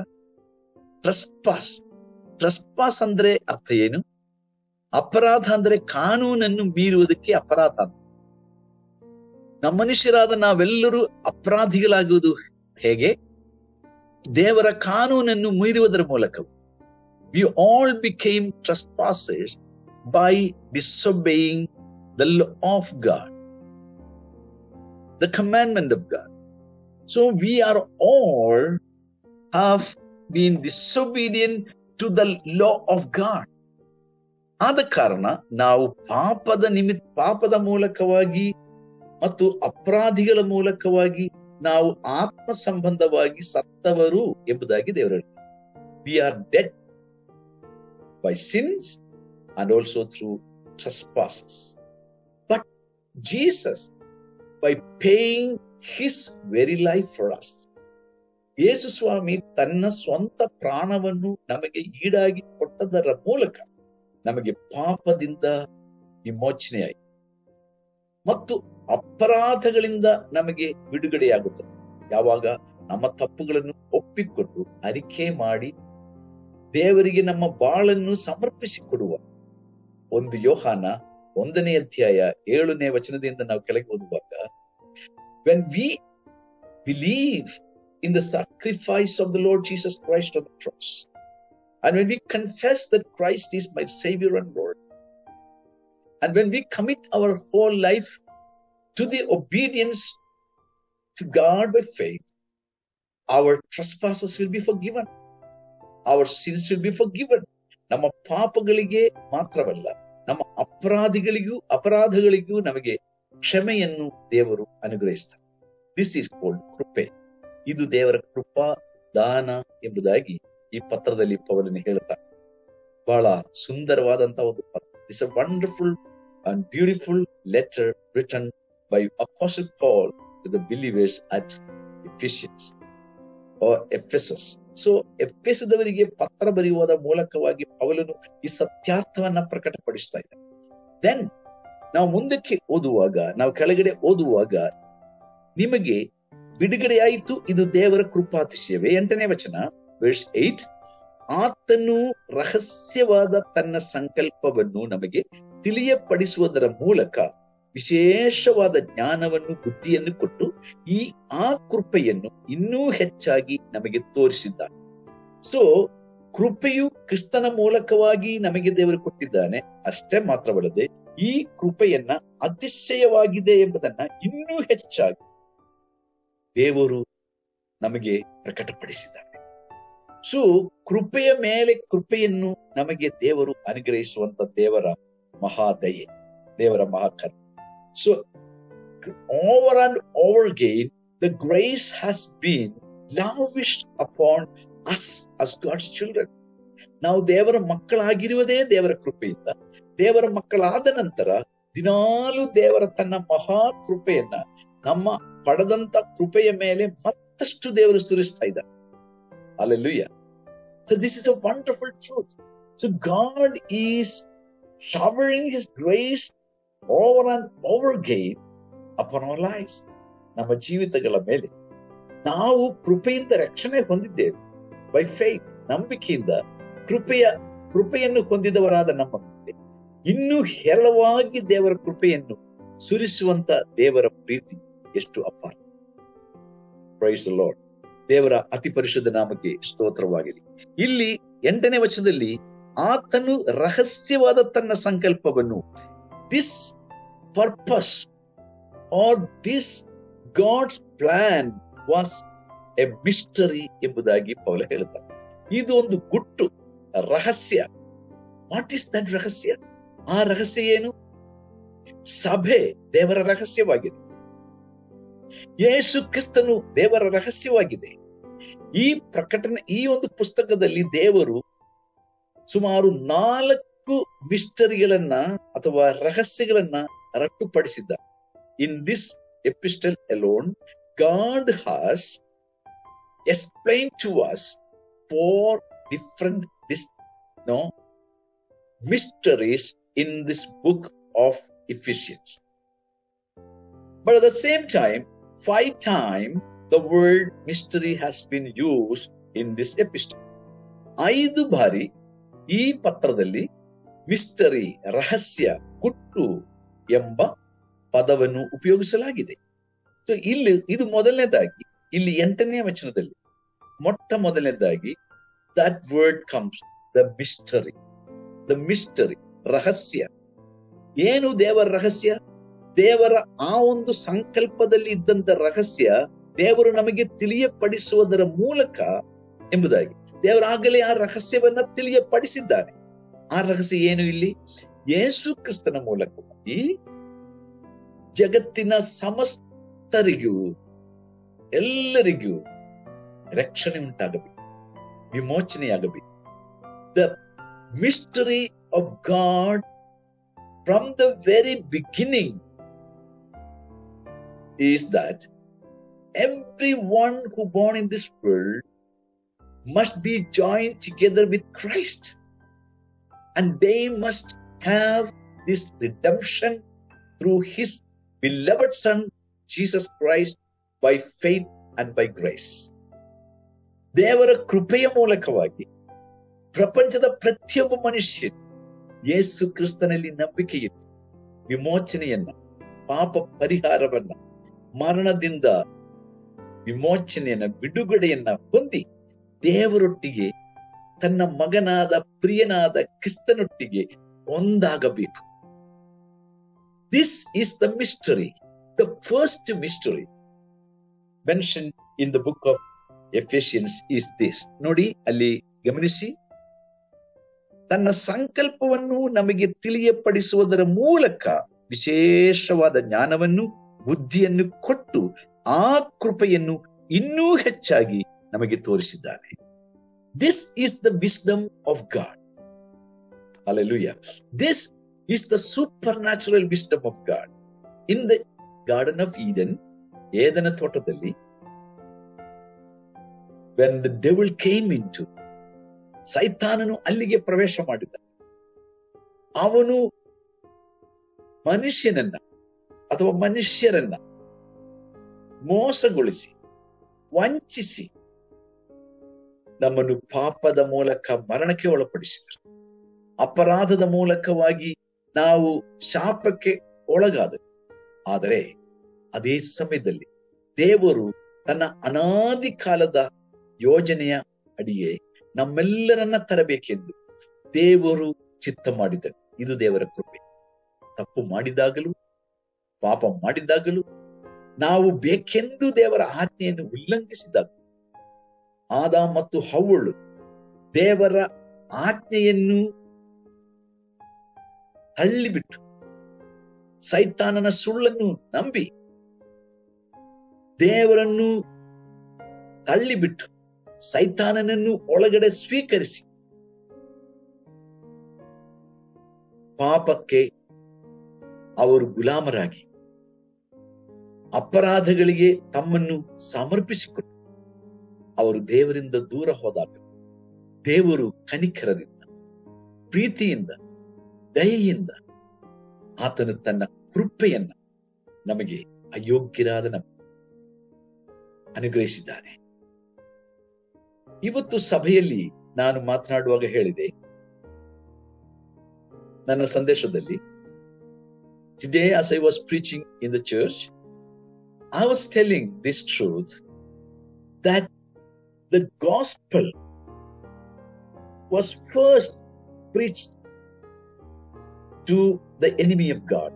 ಟ್ರೆಸ್ಪಾಸ್. ಟ್ರೆಸ್ಪಾಸ್ ಅಂದ್ರೆ ಅರ್ಥ ಏನು? ಅಪರಾಧ ಅಂದ್ರೆ ಕಾನೂನನ್ನು ಮೀರುವುದಕ್ಕೆ ಅಪರಾಧ. ನಮ್ಮ ಮನುಷ್ಯರಾದ ನಾವೆಲ್ಲರೂ ಅಪರಾಧಿಗಳಾಗುವುದು ಹೇಗೆ? ದೇವರ ಕಾನೂನನ್ನು ಮೀರುವುದರ ಮೂಲಕ. We all became trespassers by disobeying the law of God, the commandment of God. So we are all have been disobedient to the law of God. ಆದ ಕಾರಣ ನಾವು ಪಾಪದ ಮೂಲಕವಾಗಿ ಮತ್ತು ಅಪರಾಧಿಗಳ ಮೂಲಕವಾಗಿ ನಾವು ಆತ್ಮ ಸಂಬಂಧವಾಗಿ ಸತ್ತವರು ಎಂಬುದಾಗಿ ದೇವರು ಹೇಳ್ತಾರೆ. We are dead by sins and also through trespasses. But Jesus, by paying his very life for us, ಯೇಸು ಸ್ವಾಮಿ ತನ್ನ ಸ್ವಂತ ಪ್ರಾಣವನ್ನು ನಮಗೆ ಈಡಾಗಿ ಕೊಟ್ಟದರ ಮೂಲಕ ನಮಗೆ ಪಾಪದಿಂದ ವಿಮೋಚನೆಯಾಯಿತು ಮತ್ತು ಅಪರಾಧಗಳಿಂದ ನಮಗೆ ಬಿಡುಗಡೆಯಾಗುತ್ತದೆ. ಯಾವಾಗ ನಮ್ಮ ತಪ್ಪುಗಳನ್ನು ಒಪ್ಪಿಕೊಂಡು ಅರಿಕೆ ಮಾಡಿ ದೇವರಿಗೆ ನಮ್ಮ ಬಾಳನ್ನು ಸಮರ್ಪಿಸಿಕೊಡುವ. 1 ಯೋಹಾನ 1ನೇ ಅಧ್ಯಾಯ 7ನೇ ವಚನದಿಂದ ನಾವು ಕೆಳಗೆ ಓದುವಾಗ, when we believe in the sacrifice of the Lord Jesus Christ on the cross, and when we confess that Christ is my Savior and Lord, and when we commit our whole life to the obedience to God by faith, our trespasses will be forgiven. Our sins will be forgiven. ನಮ್ಮ ಪಾಪಗಳಿಗೆ ಮಾತ್ರವಲ್ಲ, ನಮ್ಮ ಅಪರಾಧಗಳಿಗೂ ನಮಗೆ ಕ್ಷಮೆಯನ್ನು ದೇವರು ಅನುಗ್ರಹಿಸ್ತಾರೆ. This is called ಕೃಪೆ. ಇದು ದೇವರ ಕೃಪಾ ದಾನ ಎಂಬುದಾಗಿ ಈ ಪತ್ರದಲ್ಲಿ ಪೌಲನು ಹೇಳ್ತಾನೆ. ಬಹಳ ಸುಂದರವಾದಂತಹ ಒಂದು ಪತ್ರ. It's a wonderful and beautiful letter written by Apostle Paul to the believers at Ephesus or Ephesus. So ಎಫೆಸದವರಿಗೆ ಪತ್ರ ಬರೆಯುವುದರ ಮೂಲಕವಾಗಿ ಪೌಲನು ಈ ಸತ್ಯಾರ್ಥವನ್ನ ಪ್ರಕಟಪಡಿಸ್ತಾ ಇದ್ದಾನೆ. ದೆನ್ ನಾವು ಮುಂದಕ್ಕೆ ಓದುವಾಗ, ನಾವು ಕೆಳಗಡೆ ಓದುವಾಗ, ನಿಮಗೆ ಬಿಡುಗಡೆಯಾಯಿತು, ಇದು ದೇವರ ಕೃಪಾತಿಶಯವೇ. 8ನೇ ವಚನ, verse 8, ಆತನು ರಹಸ್ಯವಾದ ತನ್ನ ಸಂಕಲ್ಪವನ್ನು ನಮಗೆ ತಿಳಿಯಪಡಿಸುವುದರ ಮೂಲಕ ವಿಶೇಷವಾದ ಜ್ಞಾನವನ್ನು, ಬುದ್ಧಿಯನ್ನು ಕೊಟ್ಟು ಆ ಕೃಪೆಯನ್ನು ಇನ್ನೂ ಹೆಚ್ಚಾಗಿ ನಮಗೆ ತೋರಿಸಿದ್ದಾನೆ. ಸೊ ಕೃಪೆಯು ಕ್ರಿಸ್ತನ ಮೂಲಕವಾಗಿ ನಮಗೆ ದೇವರು ಕೊಟ್ಟಿದ್ದಾನೆ. ಅಷ್ಟೇ ಮಾತ್ರವಲ್ಲದೆ ಈ ಕೃಪೆಯನ್ನ ಅತಿಶಯವಾಗಿದೆ ಎಂಬುದನ್ನ ಇನ್ನೂ ಹೆಚ್ಚಾಗಿ ದೇವರು ನಮಗೆ ಪ್ರಕಟಪಡಿಸಿದ್ದಾನೆ. ಸೊ ಕೃಪೆಯ ಮೇಲೆ ಕೃಪೆಯನ್ನು ನಮಗೆ ದೇವರು ಅನುಗ್ರಹಿಸುವಂತ ದೇವರ ಮಹಾದಯೆ, ದೇವರ ಮಹಾಕರ್ಮ. So over and over again, the grace has been lavished upon us as God's children. ನಾವು ದೇವರ ಮಕ್ಕಳಾಗಿರುವುದೇ ದೇವರ ಕೃಪೆಯಿಂದ. ದೇವರ ಮಕ್ಕಳಾದ ನಂತರ ದಿನಾಲು ದೇವರ ತನ್ನ ಮಹಾ ಕೃಪೆಯನ್ನ ನಮ್ಮ ಪಡೆದಂತ ಕೃಪೆಯ ಮೇಲೆ ಮತ್ತಷ್ಟು ದೇವರು ಸುರಿಸ್ತಾ ಇದ್ದಾರೆ. Hallelujah. So this is a wonderful truth. So God is showering his grace over and over again upon our lives. ನಮ್ಮ ಜೀವಿತಗಳ ಮೇಲೆ ನಾವು ಕೃಪೆಯಿಂದ ರಕ್ಷಣೆ ಹೊಂದಿದ್ದೇವೆ. ಬೈ ಫೇತ್, ನಂಬಿಕೆಯಿಂದ ಕೃಪೆಯನ್ನು ಹೊಂದಿದವರಾದ ನಮ್ಮ ಮೇಲೆ ಇನ್ನೂ ಹೇರಳವಾಗಿ ದೇವರ ಕೃಪೆಯನ್ನು ಸುರಿಸುವಂತ ದೇವರ ಪ್ರೀತಿ ಎಷ್ಟು ಅಪಾರ. Praise the Lord. ದೇವರ ಅತಿ ಪರಿಶುದ್ಧ ನಾಮಕ್ಕೆ ಸ್ತೋತ್ರವಾಗಿದೆ. ಇಲ್ಲಿ 8ನೇ ವಚನದಲ್ಲಿ ಆತನು ರಹಸ್ಯವಾದ ತನ್ನ ಸಂಕಲ್ಪವನ್ನು, this purpose or this God's plan was a mystery ಎಂಬುದಾಗಿ ಪೌಲ ಹೇಳುತ್ತಾರೆ. ಇದು ಒಂದು ಗುಟ್ಟು, ರಹಸ್ಯ. ವಾಟ್ ಇಸ್ ದಟ್ ರಹಸ್ಯ? ಆ ರಹಸ್ಯ ಏನು? ಸಭೆ ದೇವರ ರಹಸ್ಯವಾಗಿದೆ. ಯೇಸು ಕ್ರಿಸ್ತನು ದೇವರ ರಹಸ್ಯವಾಗಿದೆ. ಈ ಒಂದು ಪುಸ್ತಕದಲ್ಲಿ ದೇವರು ಸುಮಾರು 4 ಮಿಸ್ಟರಿಗಳನ್ನ ಅಥವಾ ರಹಸ್ಯಗಳನ್ನ ರಟ್ಟುಪಡಿಸಿದ್ದಾರೆ. In this epistle alone, God has explained to us 4 different mysteries in this book of Ephesians. But at the same time, 5 times the word mystery has been used in this epistle. 5 ಬಾರಿ ಈ ಪತ್ರದಲ್ಲಿ mystery, ರಹಸ್ಯ, ಗುಟ್ಟು ಎಂಬ ಪದವನ್ನು ಉಪಯೋಗಿಸಲಾಗಿದೆ. So ಇಲ್ಲಿ ಇದು ಮೊದಲನೇದಾಗಿ, ಇಲ್ಲಿ 8ನೇ ವಚನದಲ್ಲಿ ಮೊಟ್ಟ ಮೊದಲನೇದಾಗಿ that word comes, the mystery, ರಹಸ್ಯ. ಏನು ದೇವರ ರಹಸ್ಯ? ದೇವರ ಆ ಒಂದು ಸಂಕಲ್ಪದಲ್ಲಿ ಇದ್ದಂತ ರಹಸ್ಯ ದೇವರು ನಮಗೆ ತಿಳಿಯಪಡಿಸುವುದರ ಮೂಲಕ ಎಂಬುದಾಗಿ. ದೇವರಾಗಲೇ ಆ ರಹಸ್ಯವನ್ನ ತಿಳಿಯಪಡಿಸಿದ್ದಾನೆ. ಆ ರಹಸ್ಯ ಏನು? ಇಲ್ಲಿ ಯೇಸು ಕ್ರಿಸ್ತನ ಮೂಲಕವಾಗಿ ಜಗತ್ತಿನ ಸಮಸ್ತರಿಗೂ ಎಲ್ಲರಿಗೂ ರಕ್ಷಣೆ ಉಂಟಾಗಬೇಕು, ವಿಮೋಚನೆಯಾಗಬೇಕು. The mystery of God from the very beginning is that everyone who born in this world must be joined together with Christ, and they must have this redemption through his beloved son Jesus Christ by faith and by grace. ದೇವರ ಕೃಪೆಯ ಮೂಲಕವಾಗಿ ಪ್ರಪಂಚದ ಪ್ರತಿಯೊಬ್ಬ ಮನುಷ್ಯ ಯೇಸು ಕ್ರಿಸ್ತನಲ್ಲಿ ನಂಬಿಕೆಯಿಟ್ಟು ವಿಮೋಚನೆಯನ್ನ, ಪಾಪ ಪರಿಹಾರವನ್ನ, ಮರಣದಿಂದ ವಿಮೋಚನೆಯನ್ನ, ಬಿಡುಗಡೆಯನ್ನ ಹೊಂದಿ ದೇವರೊಟ್ಟಿಗೆ, ತನ್ನ ಮಗನಾದ ಪ್ರಿಯನಾದ ಕ್ರಿಸ್ತನೊಟ್ಟಿಗೆ ಒಂದಾಗಬೇಕು. This is the mystery, the first mystery mention in the book of Ephesians is this. ನೋಡಿ, ಅಲ್ಲಿ ಗಮನಿಸಿ, ತನ್ನ ಸಂಕಲ್ಪವನ್ನು ನಮಗೆ ತಿಳಿಯಪಡಿಸುವುದರ ಮೂಲಕ ವಿಶೇಷವಾದ ಜ್ಞಾನವನ್ನು, ಬುದ್ಧಿಯನ್ನು ಕೊಟ್ಟು ಆ ಕೃಪೆಯನ್ನು ಇನ್ನೂ ಹೆಚ್ಚಾಗಿ ನಮಗೆ ತೋರಿಸಿದ್ದಾನೆ. This is the wisdom of God. Hallelujah. This is the supernatural wisdom of God. In the garden of Eden, ಏದನ ತೋಟದಲ್ಲಿ, when the devil came into, ಸೈತಾನನು ಅಲ್ಲಿಗೆ ಪ್ರವೇಶ ಮಾಡಿದ. ಅವನು ಮನುಷ್ಯನನ್ನ ಅಥವಾ ಮನುಷ್ಯರನ್ನ ಮೋಸಗೊಳಿಸಿ, ವಂಚಿಸಿ, ನಮ್ಮನ್ನು ಪಾಪದ ಮೂಲಕ ಮರಣಕ್ಕೆ ಒಳಪಡಿಸಿದರು. ಅಪರಾಧದ ಮೂಲಕವಾಗಿ ನಾವು ಶಾಪಕ್ಕೆ ಒಳಗಾದೆವು. ಆದರೆ ಅದೇ ಸಮಯದಲ್ಲಿ ದೇವರು ತನ್ನ ಅನಾದಿ ಕಾಲದ ಯೋಜನೆಯ ಅಡಿಗೆ ನಮ್ಮೆಲ್ಲರನ್ನ ತರಬೇಕೆಂದು ದೇವರು ಚಿತ್ತ ಮಾಡಿದರು. ಇದು ದೇವರ ಕೃಪೆ. ತಪ್ಪು ಮಾಡಿದಾಗಲೂ, ಪಾಪ ಮಾಡಿದಾಗಲೂ, ನಾವು ಬೇಕೆಂದು ದೇವರ ಆಜ್ಞೆಯನ್ನು ಉಲ್ಲಂಘಿಸಿದಾಗ, ಆದಾಮ ಮತ್ತು ಹವ್ವಳು ದೇವರ ಆಜ್ಞೆಯನ್ನು ತಳ್ಳಿಬಿಟ್ಟು ಸೈತಾನನ ಸುಳ್ಳನ್ನು ನಂಬಿ ದೇವರನ್ನು ತಳ್ಳಿಬಿಟ್ಟು ಸೈತಾನನನ್ನು ಒಳಗಡೆ ಸ್ವೀಕರಿಸಿ ಪಾಪಕ್ಕೆ ಅವರು ಗುಲಾಮರಾಗಿ ಅಪರಾಧಗಳಿಗೆ ತಮ್ಮನ್ನು ಸಮರ್ಪಿಸಿಕೊಂಡು ಅವರು ದೇವರಿಂದ ದೂರ ಹೋದಾಗ ದೇವರು ಕನಿಕರದಿಂದ, ಪ್ರೀತಿಯಿಂದ, ದಯೆಯಿಂದ ಆತನು ತನ್ನ ಕೃಪೆಯನ್ನ ನಮಗೆ ಅಯೋಗ್ಯರಾದ ನಮಗೆ ಅನುಗ್ರಹಿಸಿದ್ದಾನೆ. ಇವತ್ತು ಸಭೆಯಲ್ಲಿ ನಾನು ಮಾತನಾಡುವಾಗ ಹೇಳಿದೆ, ನನ್ನ ಸಂದೇಶದಲ್ಲಿ, today as I was preaching in the church, I was telling this truth that the gospel was first preached to the enemy of God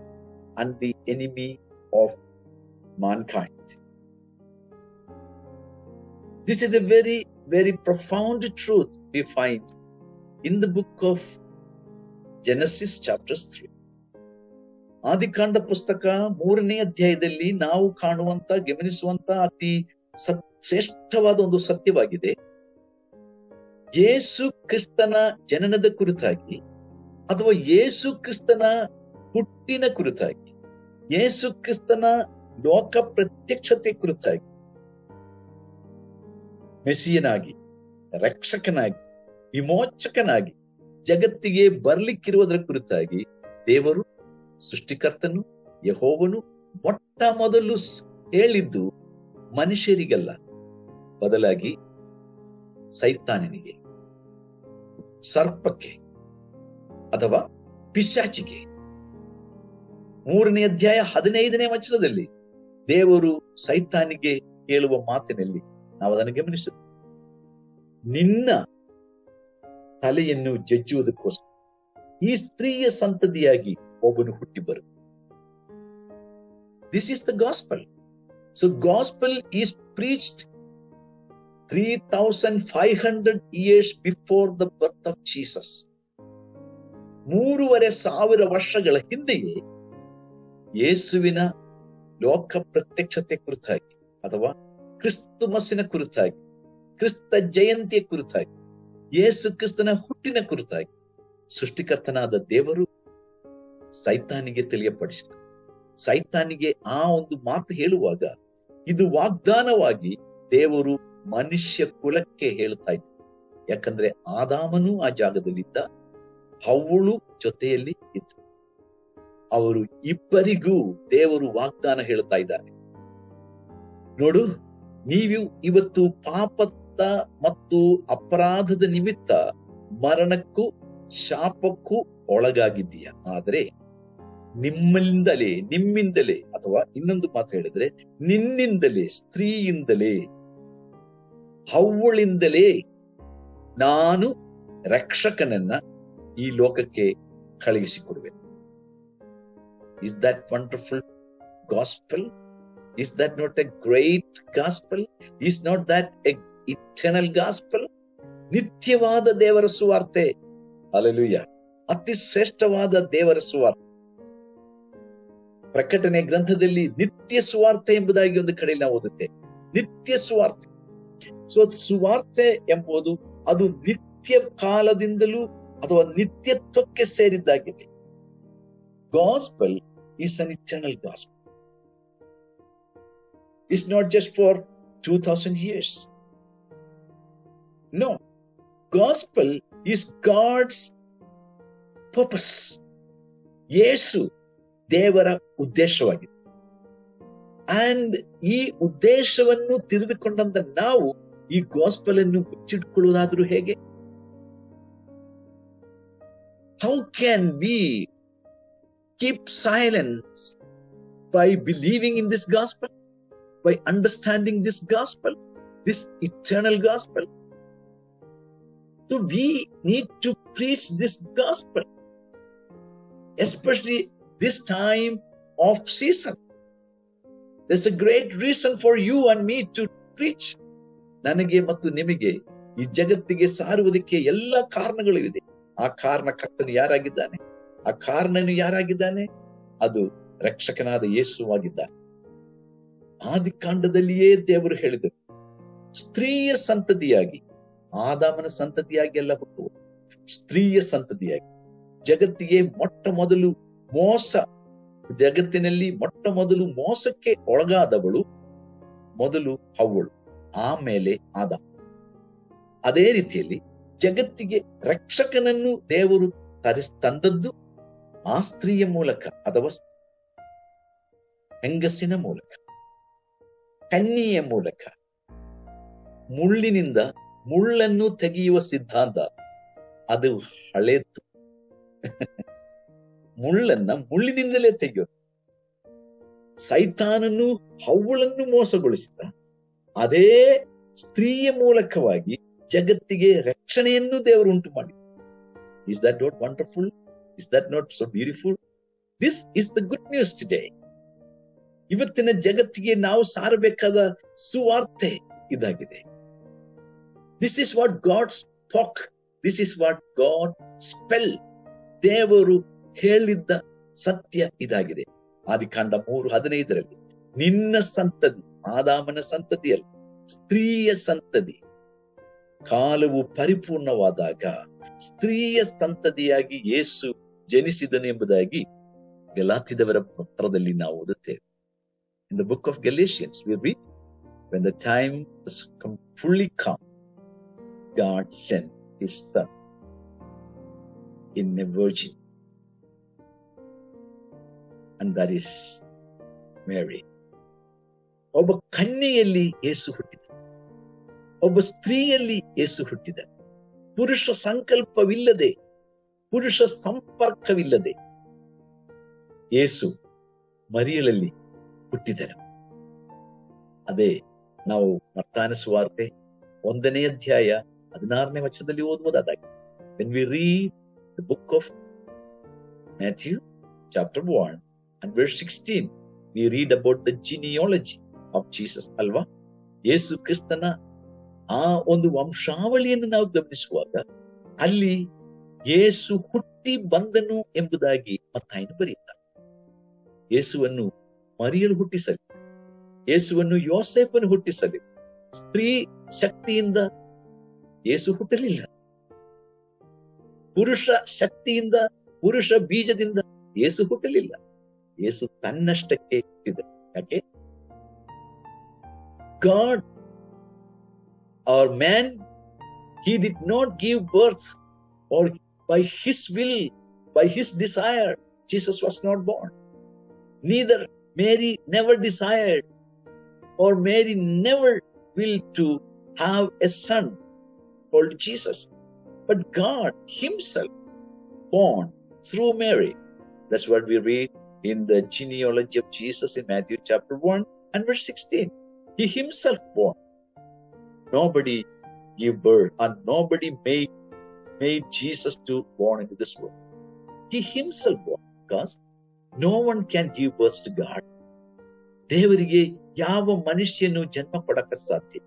and the enemy of mankind. This is a very, very profound truth we find in the book of Genesis chapter 3. ಆದಿಕಾಂಡ ಪುಸ್ತಕ 3ನೇ ಅಧ್ಯಾಯದಲ್ಲಿ ನಾವು ಕಾಣುವಂತ, ಗಮನಿಸುವಂತ ಅತಿ ಶ್ರೇಷ್ಠವಾದ ಒಂದು ಸತ್ಯವಾಗಿದೆ. ಯೇಸು ಕ್ರಿಸ್ತನ ಜನನದ ಕುರಿತಾಗಿ ಅಥವಾ ಯೇಸು ಕ್ರಿಸ್ತನ ಹುಟ್ಟಿನ ಕುರಿತಾಗಿ, ಯೇಸು ಕ್ರಿಸ್ತನ ಲೋಕ ಪ್ರತ್ಯಕ್ಷತೆ ಕುರಿತಾಗಿ, ಮೆಸ್ಸಿಯನಾಗಿ, ರಕ್ಷಕನಾಗಿ, ವಿಮೋಚಕನಾಗಿ, ಜಗತ್ತಿಗೆ ಬರ್ಲಿಕ್ಕಿರುವುದರ ಕುರಿತಾಗಿ ದೇವರು ಸೃಷ್ಟಿಕರ್ತನು ಯೆಹೋವನು ಮೊಟ್ಟ ಮೊದಲು ಹೇಳಿದ್ದು ಮನುಷ್ಯರಿಗಲ್ಲ, ಬದಲಾಗಿ ಸೈತಾನನಿಗೆ, ಸರ್ಪಕ್ಕೆ ಅಥವಾ ಪಿಶಾಚಿಗೆ. 3ನೇ ಅಧ್ಯಾಯ 15ನೇ ವಚನದಲ್ಲಿ ದೇವರು ಸೈತಾನಿಗೆ ಹೇಳುವ ಮಾತಿನಲ್ಲಿ ನಾವು ಅದನ್ನು ಗಮನಿಸುತ್ತೇವೆ. ನಿನ್ನ ತಲೆಯನ್ನು ಜಜ್ಜುವುದಕ್ಕೋಸ್ಕರ ಈ ಸ್ತ್ರೀಯ ಸಂತತಿಯಾಗಿ ಒಬ್ಬನು ಹುಟ್ಟಿ ಬರು. This is the gospel. So gospel is preached 3500 years before the birth of Jesus. 3500 ವರ್ಷಗಳ ಹಿಂದೆಯೇ ಯೇಸುವಿನ ಲೋಕ ಪ್ರತ್ಯಕ್ಷತೆ ಕುರಿತಾಗಿ ಅಥವಾ ಕ್ರಿಸ್ತಮಸಿನ ಕುರಿತಾಗಿ, ಕ್ರಿಸ್ತ ಜಯಂತಿಯ ಕುರಿತಾಗಿ, ಯೇಸು ಕ್ರಿಸ್ತನ ಹುಟ್ಟಿನ ಕುರಿತಾಗಿ ಸೃಷ್ಟಿಕರ್ತನಾದ ದೇವರು ಸೈತಾನಿಗೆ ತಿಳಿಯಪಡಿಸಿದ. ಸೈತಾನಿಗೆ ಆ ಒಂದು ಮಾತು ಹೇಳುವಾಗ ಇದು ವಾಗ್ದಾನವಾಗಿ ದೇವರು ಮನುಷ್ಯ ಕುಲಕ್ಕೆ ಹೇಳ್ತಾ ಇದ್ದ. ಯಾಕಂದ್ರೆ ಆದಾಮನು ಆ ಜಾಗದಲ್ಲಿದ್ದ, ಹವ್ವಳು ಜೊತೆಯಲ್ಲಿ ಇದ್ದ. ಅವರು ಇಬ್ಬರಿಗೂ ದೇವರು ವಾಗ್ದಾನ ಹೇಳ್ತಾ ಇದ್ದಾರೆ. ನೋಡು, ನೀವು ಇವತ್ತು ಪಾಪದ ಮತ್ತು ಅಪರಾಧದ ನಿಮಿತ್ತ ಮರಣಕ್ಕೂ ಶಾಪಕ್ಕೂ ಒಳಗಾಗಿದ್ದೀಯ. ಆದರೆ ನಿಮ್ಮಿಂದಲೇ ಅಥವಾ ಇನ್ನೊಂದು ಮಾತು ಹೇಳಿದ್ರೆ ನಿನ್ನಿಂದಲೇ, ಸ್ತ್ರೀಯಿಂದಲೇ, ಹವ್ವಳಿಂದಲೇ ನಾನು ರಕ್ಷಕನನ್ನ ಈ ಲೋಕಕ್ಕೆ ಕಳುಹಿಸಿಕೊಡುವೆ. Is that wonderful gospel? Is that not a great gospel? Is not that a eternal gospel? ನಿತ್ಯವಾದ ದೇವರ ಸುವಾರ್ತೆ. ಹಲ್ಲೆಲೂಯಾ. ಅತಿ ಶ್ರೇಷ್ಠವಾದ ದೇವರ ಸುವಾರ್ತೆ. ಪ್ರಕಟಣೆ ಗ್ರಂಥದಲ್ಲಿ ನಿತ್ಯ ಸುವಾರ್ತೆ ಎಂಬುದಾಗಿ ಒಂದು ಕಡೆ ನಾವು ಓದುತ್ತೇವೆ. ನಿತ್ಯ ಸುವಾರ್ತೆ. ಸೊ ಸುವಾರ್ತೆ ಎಂಬುದು ಅದು ನಿತ್ಯ ಕಾಲದಿಂದಲೂ ಅಥವಾ ನಿತ್ಯತ್ವಕ್ಕೆ ಸೇರಿದ್ದಾಗಿದೆ. Gospel is an eternal gospel. It's not just for 2000 years. No. Gospel is God's purpose. ಯೇಸು ದೇವರ ಉದ್ದೇಶವಾಗಿದೆ. ಅಂಡ್ ಈ ಉದ್ದೇಶವನ್ನು ತಿಳಿದುಕೊಂಡಂತ ನಾವು ಈ ಗಾಸ್ಪಲ್ ಅನ್ನು ಮುಚ್ಚಿಟ್ಕೊಳ್ಳುವುದಾದ್ರೂ ಹೇಗೆ? How can we keep silence by believing in this gospel? By understanding this gospel, this eternal gospel. So we need to preach this gospel, especially this time of season. There's a great reason for you and me to preach. ನನಗೆ ಮತ್ತು ನಿಮಗೆ ಈ ಜಗತ್ತಿಗೆ ಸಾರುವುದಕ್ಕೆ ಎಲ್ಲ ಕಾರಣಗಳು ಇದೆ. ಆ ಕಾರಣ ಕರ್ತನು ಯಾರಾಗಿದ್ದಾನೆ? ಆ ಕಾರಣನು ಯಾರಾಗಿದ್ದಾನೆ? ಅದು ರಕ್ಷಕನಾದ ಯೇಸುವಾಗಿದ್ದಾನೆ. ಆದಿಕಾಂಡದಲ್ಲಿಯೇ ದೇವರು ಹೇಳಿದರು, ಸ್ತ್ರೀಯ ಸಂತತಿಯಾಗಿ, ಆದಾಮನ ಸಂತತಿಯಾಗಿ ಎಲ್ಲ ಹುಟ್ಟುವ ಸ್ತ್ರೀಯ ಸಂತತಿಯಾಗಿ. ಜಗತ್ತಿಗೆ ಮೊಟ್ಟ ಮೊದಲು ಜಗತ್ತಿನಲ್ಲಿ ಮೊಟ್ಟ ಮೊದಲು ಮೋಸಕ್ಕೆ ಒಳಗಾದವಳು ಮೊದಲು ಹವ್ವಳು, ಆಮೇಲೆ ಆದಾಮ. ಅದೇ ರೀತಿಯಲ್ಲಿ ಜಗತ್ತಿಗೆ ರಕ್ಷಕನನ್ನು ದೇವರು ತಂದದ್ದು ಆ ಸ್ತ್ರೀಯ ಮೂಲಕ ಅಥವಾ ಹೆಂಗಸಿನ ಮೂಲಕ, ಕನ್ಯೆಯ ಮೂಲಕ. ಮುಳ್ಳಿನಿಂದ ಮುಳ್ಳನ್ನು ತೆಗೆಯುವ ಸಿದ್ಧಾಂತ ಅದು ಹಳೇದು. ಮುಳ್ಳಿನಿಂದಲೇ ತೆಗೆಯೋದು. ಸೈತಾನನ್ನು ಹವ್ವಳನ್ನು ಮೋಸಗೊಳಿಸಿದ ಅದೇ ಸ್ತ್ರೀಯ ಮೂಲಕವಾಗಿ ಜಗತ್ತಿಗೆ ರಕ್ಷಣೆಯನ್ನು ದೇವರು ಉಂಟು ಮಾಡಿ. Is that not wonderful? Is that not so beautiful? This is the good news today. ಇವತ್ತಿನ ಜಗತ್ತಿಗೆ ನಾವು ಸಾರಬೇಕಾದ ಸುವಾರ್ತೆ ಇದಾಗಿದೆ. This is what god spoke. This is what god spell. ದೇವರು ಹೇಳಿದ್ದ ಸತ್ಯ ಇದಾಗಿದೆ. ಆದಿಕಾಂಡ 3:15 ನಿನ್ನ ಸಂತತಿ, ಆದಾಮನ ಸಂತತಿಯಲ್ಲಿ ಸ್ತ್ರೀಯ ಸಂತತಿ, ಕಾಲವು ಪರಿಪೂರ್ಣವಾದಾಗ ಸ್ತ್ರೀಯ ಸಂತತಿಯಾಗಿ ಯೇಸು ಜನಿಸಿದನು ಎಂಬುದಾಗಿ ಗಲಾತ್ಯದವರ ಪತ್ರದಲ್ಲಿ ನಾವು ಓದುತ್ತೇವೆ. In the book of Galatians, we read, when the time was fully come, God sent His Son. in a virgin, and that is Mary. ಒಬ್ಬ ಕನ್ಯೆಯಲ್ಲಿ ಯೇಸು ಹುಟ್ಟಿದ, ಒಬ್ಬ ಸ್ತ್ರೀಯಲ್ಲಿ ಯೇಸು ಹುಟ್ಟಿದ. ಪುರುಷ ಸಂಕಲ್ಪವಿಲ್ಲದೆ, ಪುರುಷ ಸಂಪರ್ಕವಿಲ್ಲದೆ ಯೇಸು ಮರಿಯಳಲ್ಲಿ ಹುಟ್ಟಿದನು. ಅದೇ ನಾವು ಮತ್ತಾಯನ ಸುವಾರ್ತೆ 1ನೇ ಅಧ್ಯಾಯ 16ನೇ ವಚನದಲ್ಲಿ ಓದುವುದಾಗಿದೆ. When we read the book of Matthew chapter 1 and verse 16, we read about the genealogy of Jesus, ಅಲ್ವಾ? ಯೇಸು ಕ್ರಿಸ್ತನ ಆ ಒಂದು ವಂಶಾವಳಿಯನ್ನು ನಾವು ಗಮನಿಸುವಾಗ ಅಲ್ಲಿ ಯೇಸು ಹುಟ್ಟಿ ಬಂದನು ಎಂಬುದಾಗಿ ಮತ್ತಾಯನು ಬರೆಯುತ್ತಾರೆ. ಯೇಸುವನ್ನು ಮರಿಯಳು ಹುಟ್ಟಿಸಲಿ, ಯೇಸುವನ್ನು ಯೋಸೇಫನು ಹುಟ್ಟಿಸಲಿ. ಸ್ತ್ರೀ ಶಕ್ತಿಯಿಂದ ಯೇಸು ಹುಟ್ಟಲಿಲ್ಲ. ಪುರುಷ ಶಕ್ತಿಯಿಂದ, ಪುರುಷ ಬೀಜದಿಂದ ಯೇಸು ಹುಟ್ಟಲಿಲ್ಲ. ಯೇಸು ತನ್ನಷ್ಟಕ್ಕೆ ಹುಟ್ಟಿದ. ಯಾಕೆ? God or man, he did not give birth, or by his will, by his desire, Jesus was not born. Neither Mary never desired, or Mary never willed to have a son called Jesus. But God himself born through Mary. That's what we read in the genealogy of Jesus in Matthew chapter 1 and verse 16. He himself born. Nobody gave birth, and nobody made Jesus to born into this world. He himself born, because no one can give birth to God. ದೇವರಿಗೆ ಯಾವ ಮನುಷ್ಯನು ಜನ್ಮ ಕೊಡಕ್ಕೆ ಸಾಧ್ಯ?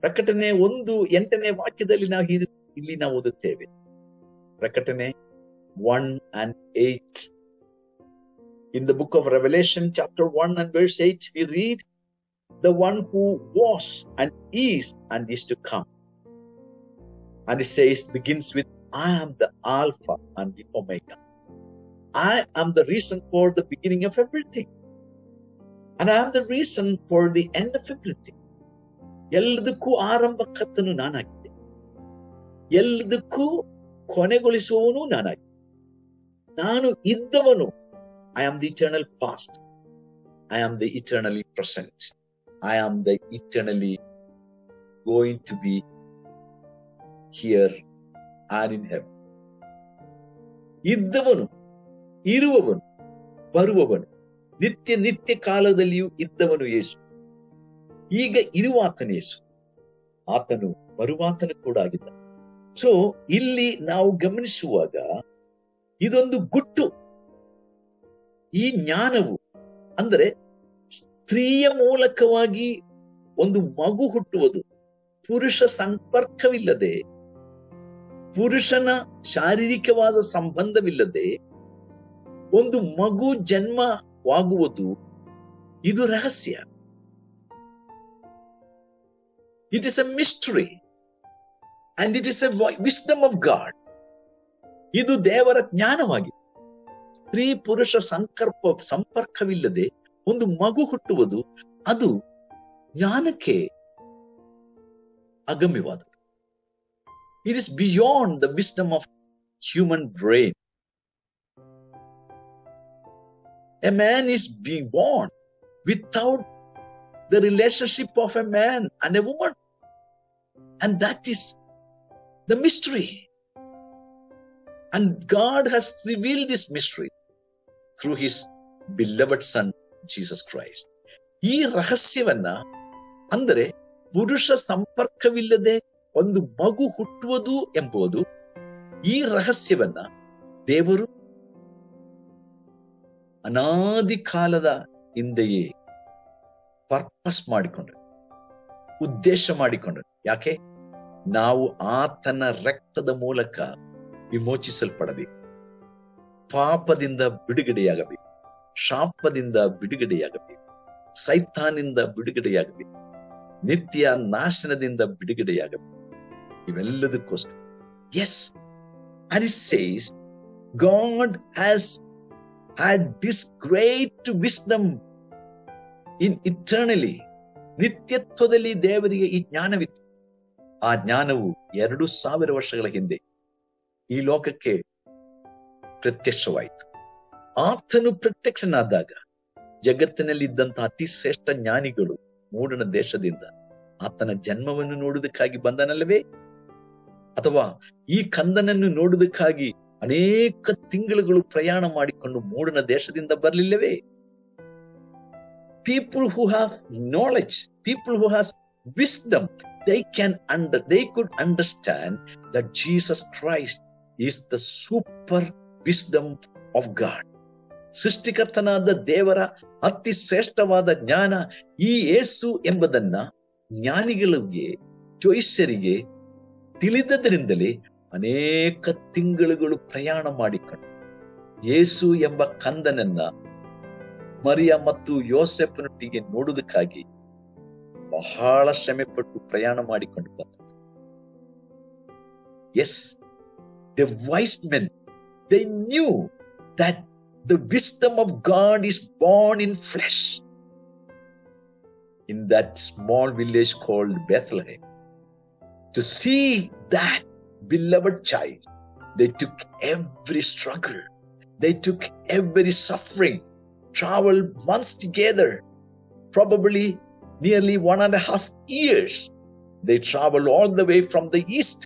ಪ್ರಕಟಣೆ 1:8ನೇ ವಾಕ್ಯದಲ್ಲಿ ಇಲ್ಲಿ ನಾವು ಓದುತ್ತೇವೆ. ಪ್ರಕಟಣೆ 1:8. In the book of Revelation chapter 1 and verse 8, we read, the one who was and is to come. And it says, begins with, I am the Alpha and the Omega. I am the reason for the beginning of everything. And I am the reason for the end of everything. ಎಲ್ಲದಕ್ಕೂ ಆರಂಭಕರ್ತನು ನಾನಾಗಿದ್ದೆ, ಎಲ್ಲದಕ್ಕೂ ಕೊನೆಗೊಳಿಸುವವನು ನಾನಾಗಿದ್ದೆ. ನಾನು ಇದ್ದವನು. I am the eternal past. I am the eternally present. I am the eternally going to be here and in heaven. ಇದ್ದವನು, ಇರುವವನು, ಬರುವವನು, ನಿತ್ಯ ಕಾಲದಲ್ಲಿಯೂ ಇದ್ದವನು ಯೇಸು. ಈಗ ಇರುವಾತನು ಯೇಸು, ಆತನು ಬರುವಾತನು ಕೂಡ ಆಗಿದ್ದ. ಸೊ ಇಲ್ಲಿ ನಾವು ಗಮನಿಸುವಾಗ ಇದೊಂದು ಗುಟ್ಟು. ಈ ಜ್ಞಾನವು ಅಂದರೆ ಸ್ತ್ರೀಯ ಮೂಲಕವಾಗಿ ಒಂದು ಮಗು ಹುಟ್ಟುವುದು, ಪುರುಷ ಸಂಪರ್ಕವಿಲ್ಲದೆ, ಪುರುಷನ ಶಾರೀರಿಕವಾದ ಸಂಬಂಧವಿಲ್ಲದೆ ಒಂದು ಮಗು ಜನ್ಮವಾಗುವುದು, ಇದು ರಹಸ್ಯ. It is a mystery and it is a wisdom of God. ಇದು ದೇವರ ಜ್ಞಾನವಾಗಿದೆ. ಸ್ತ್ರೀ ಪುರುಷ ಸಂಪರ್ಕವಿಲ್ಲದೆ ಒಂದು ಮಗು ಹುಟ್ಟುವುದು, ಅದು ಜ್ಞಾನಕ್ಕೆ ಅಗಮ್ಯವಾದದ್ದು. It is beyond the wisdom of human brain. A man is being born without the relationship of a man and a woman. And that is the mystery. And God has revealed this mystery through his beloved son, Jesus Christ. ಈ ರಹಸ್ಯವನ್ನ, ಅಂದರೆ ಪುರುಷ ಸಂಪರ್ಕವಿಲ್ಲದೆ ಒಂದು ಮಗು ಹುಟ್ಟುವುದು ಎಂಬುದು, ಈ ರಹಸ್ಯವನ್ನ ದೇವರು ಅನಾದಿ ಕಾಲದ ಹಿಂದೆಯೇ ಪರ್ಪಸ್ ಮಾಡಿಕೊಂಡ್ರು, ಉದ್ದೇಶ ಮಾಡಿಕೊಂಡ್ರು. ಯಾಕೆ? ನಾವು ಆತನ ರಕ್ತದ ಮೂಲಕ ವಿಮೋಚಿಸಲ್ಪಡಬೇಕು, ಪಾಪದಿಂದ ಬಿಡುಗಡೆಯಾಗಬೇಕು, ಶಾಪದಿಂದ ಬಿಡುಗಡೆಯಾಗಬೇಕು, ಸೈತಾನಿಂದ ಬಿಡುಗಡೆಯಾಗಬೇಕು, ನಿತ್ಯ ನಾಶನದಿಂದ ಬಿಡುಗಡೆಯಾಗಬೇಕು. ಇವೆಲ್ಲದಕ್ಕೋಸ್ಕರ S, and it says God has had this great wisdom in eternally. ನಿತ್ಯತ್ವದಲ್ಲಿ ದೇವರಿಗೆ ಈ ಜ್ಞಾನವಿತ್ತು. ಆ ಜ್ಞಾನವು 2000 ವರ್ಷಗಳ ಹಿಂದೆ ಈ ಲೋಕಕ್ಕೆ ಪ್ರತ್ಯಕ್ಷವಾಯಿತು. ಆತನು ಪ್ರತ್ಯಕ್ಷನಾದಾಗ ಜಗತ್ತಿನಲ್ಲಿ ಇದ್ದಂತಹ ಅತಿ ಶ್ರೇಷ್ಠ ಜ್ಞಾನಿಗಳು ಮೂಡಣ ದೇಶದಿಂದ ಆತನ ಜನ್ಮವನ್ನು ನೋಡುವುದಕ್ಕಾಗಿ ಬಂದನಲ್ಲವೇ? ಅಥವಾ ಈ ಕಂದನನ್ನು ನೋಡುವುದಕ್ಕಾಗಿ ಅನೇಕ ತಿಂಗಳುಗಳು ಪ್ರಯಾಣ ಮಾಡಿಕೊಂಡು ಮೂಡಣ ದೇಶದಿಂದ ಬರಲಿಲ್ಲವೇ? People who have knowledge, people who has wisdom, they could understand that Jesus Christ is the super wisdom of God. ಸೃಷ್ಟಿಕರ್ತನಾದ ದೇವರ ಅತಿ ಶ್ರೇಷ್ಠವಾದ ಜ್ಞಾನ ಈ ಯೇಸು ಎಂಬುದನ್ನ ಜ್ಞಾನಿಗಳಿಗೆ, ಜೋಯಿಸ್ಯರಿಗೆ ತಿಳಿದದರಿಂದಲೇ ಅನೇಕ ತಿಂಗಳುಗಳು ಪ್ರಯಾಣ ಮಾಡಿಕೊಂಡು ಯೇಸು ಎಂಬ ಕಂದನನ್ನ ಮರಿಯ ಮತ್ತು ಯೋಸೆಫನೊಟ್ಟಿಗೆ ನೋಡುವುದಕ್ಕಾಗಿ ಬಹಳ ಶ್ರಮೆ ಪಟ್ಟು ಪ್ರಯಾಣ ಮಾಡಿಕೊಂಡು ಬಂದರು. Yes, the wise men, they knew that the wisdom of God is born in flesh in that small village called Bethlehem. To see that beloved child, they took every struggle, they took every suffering, traveled months together, probably nearly 1.5 years. They traveled all the way from the east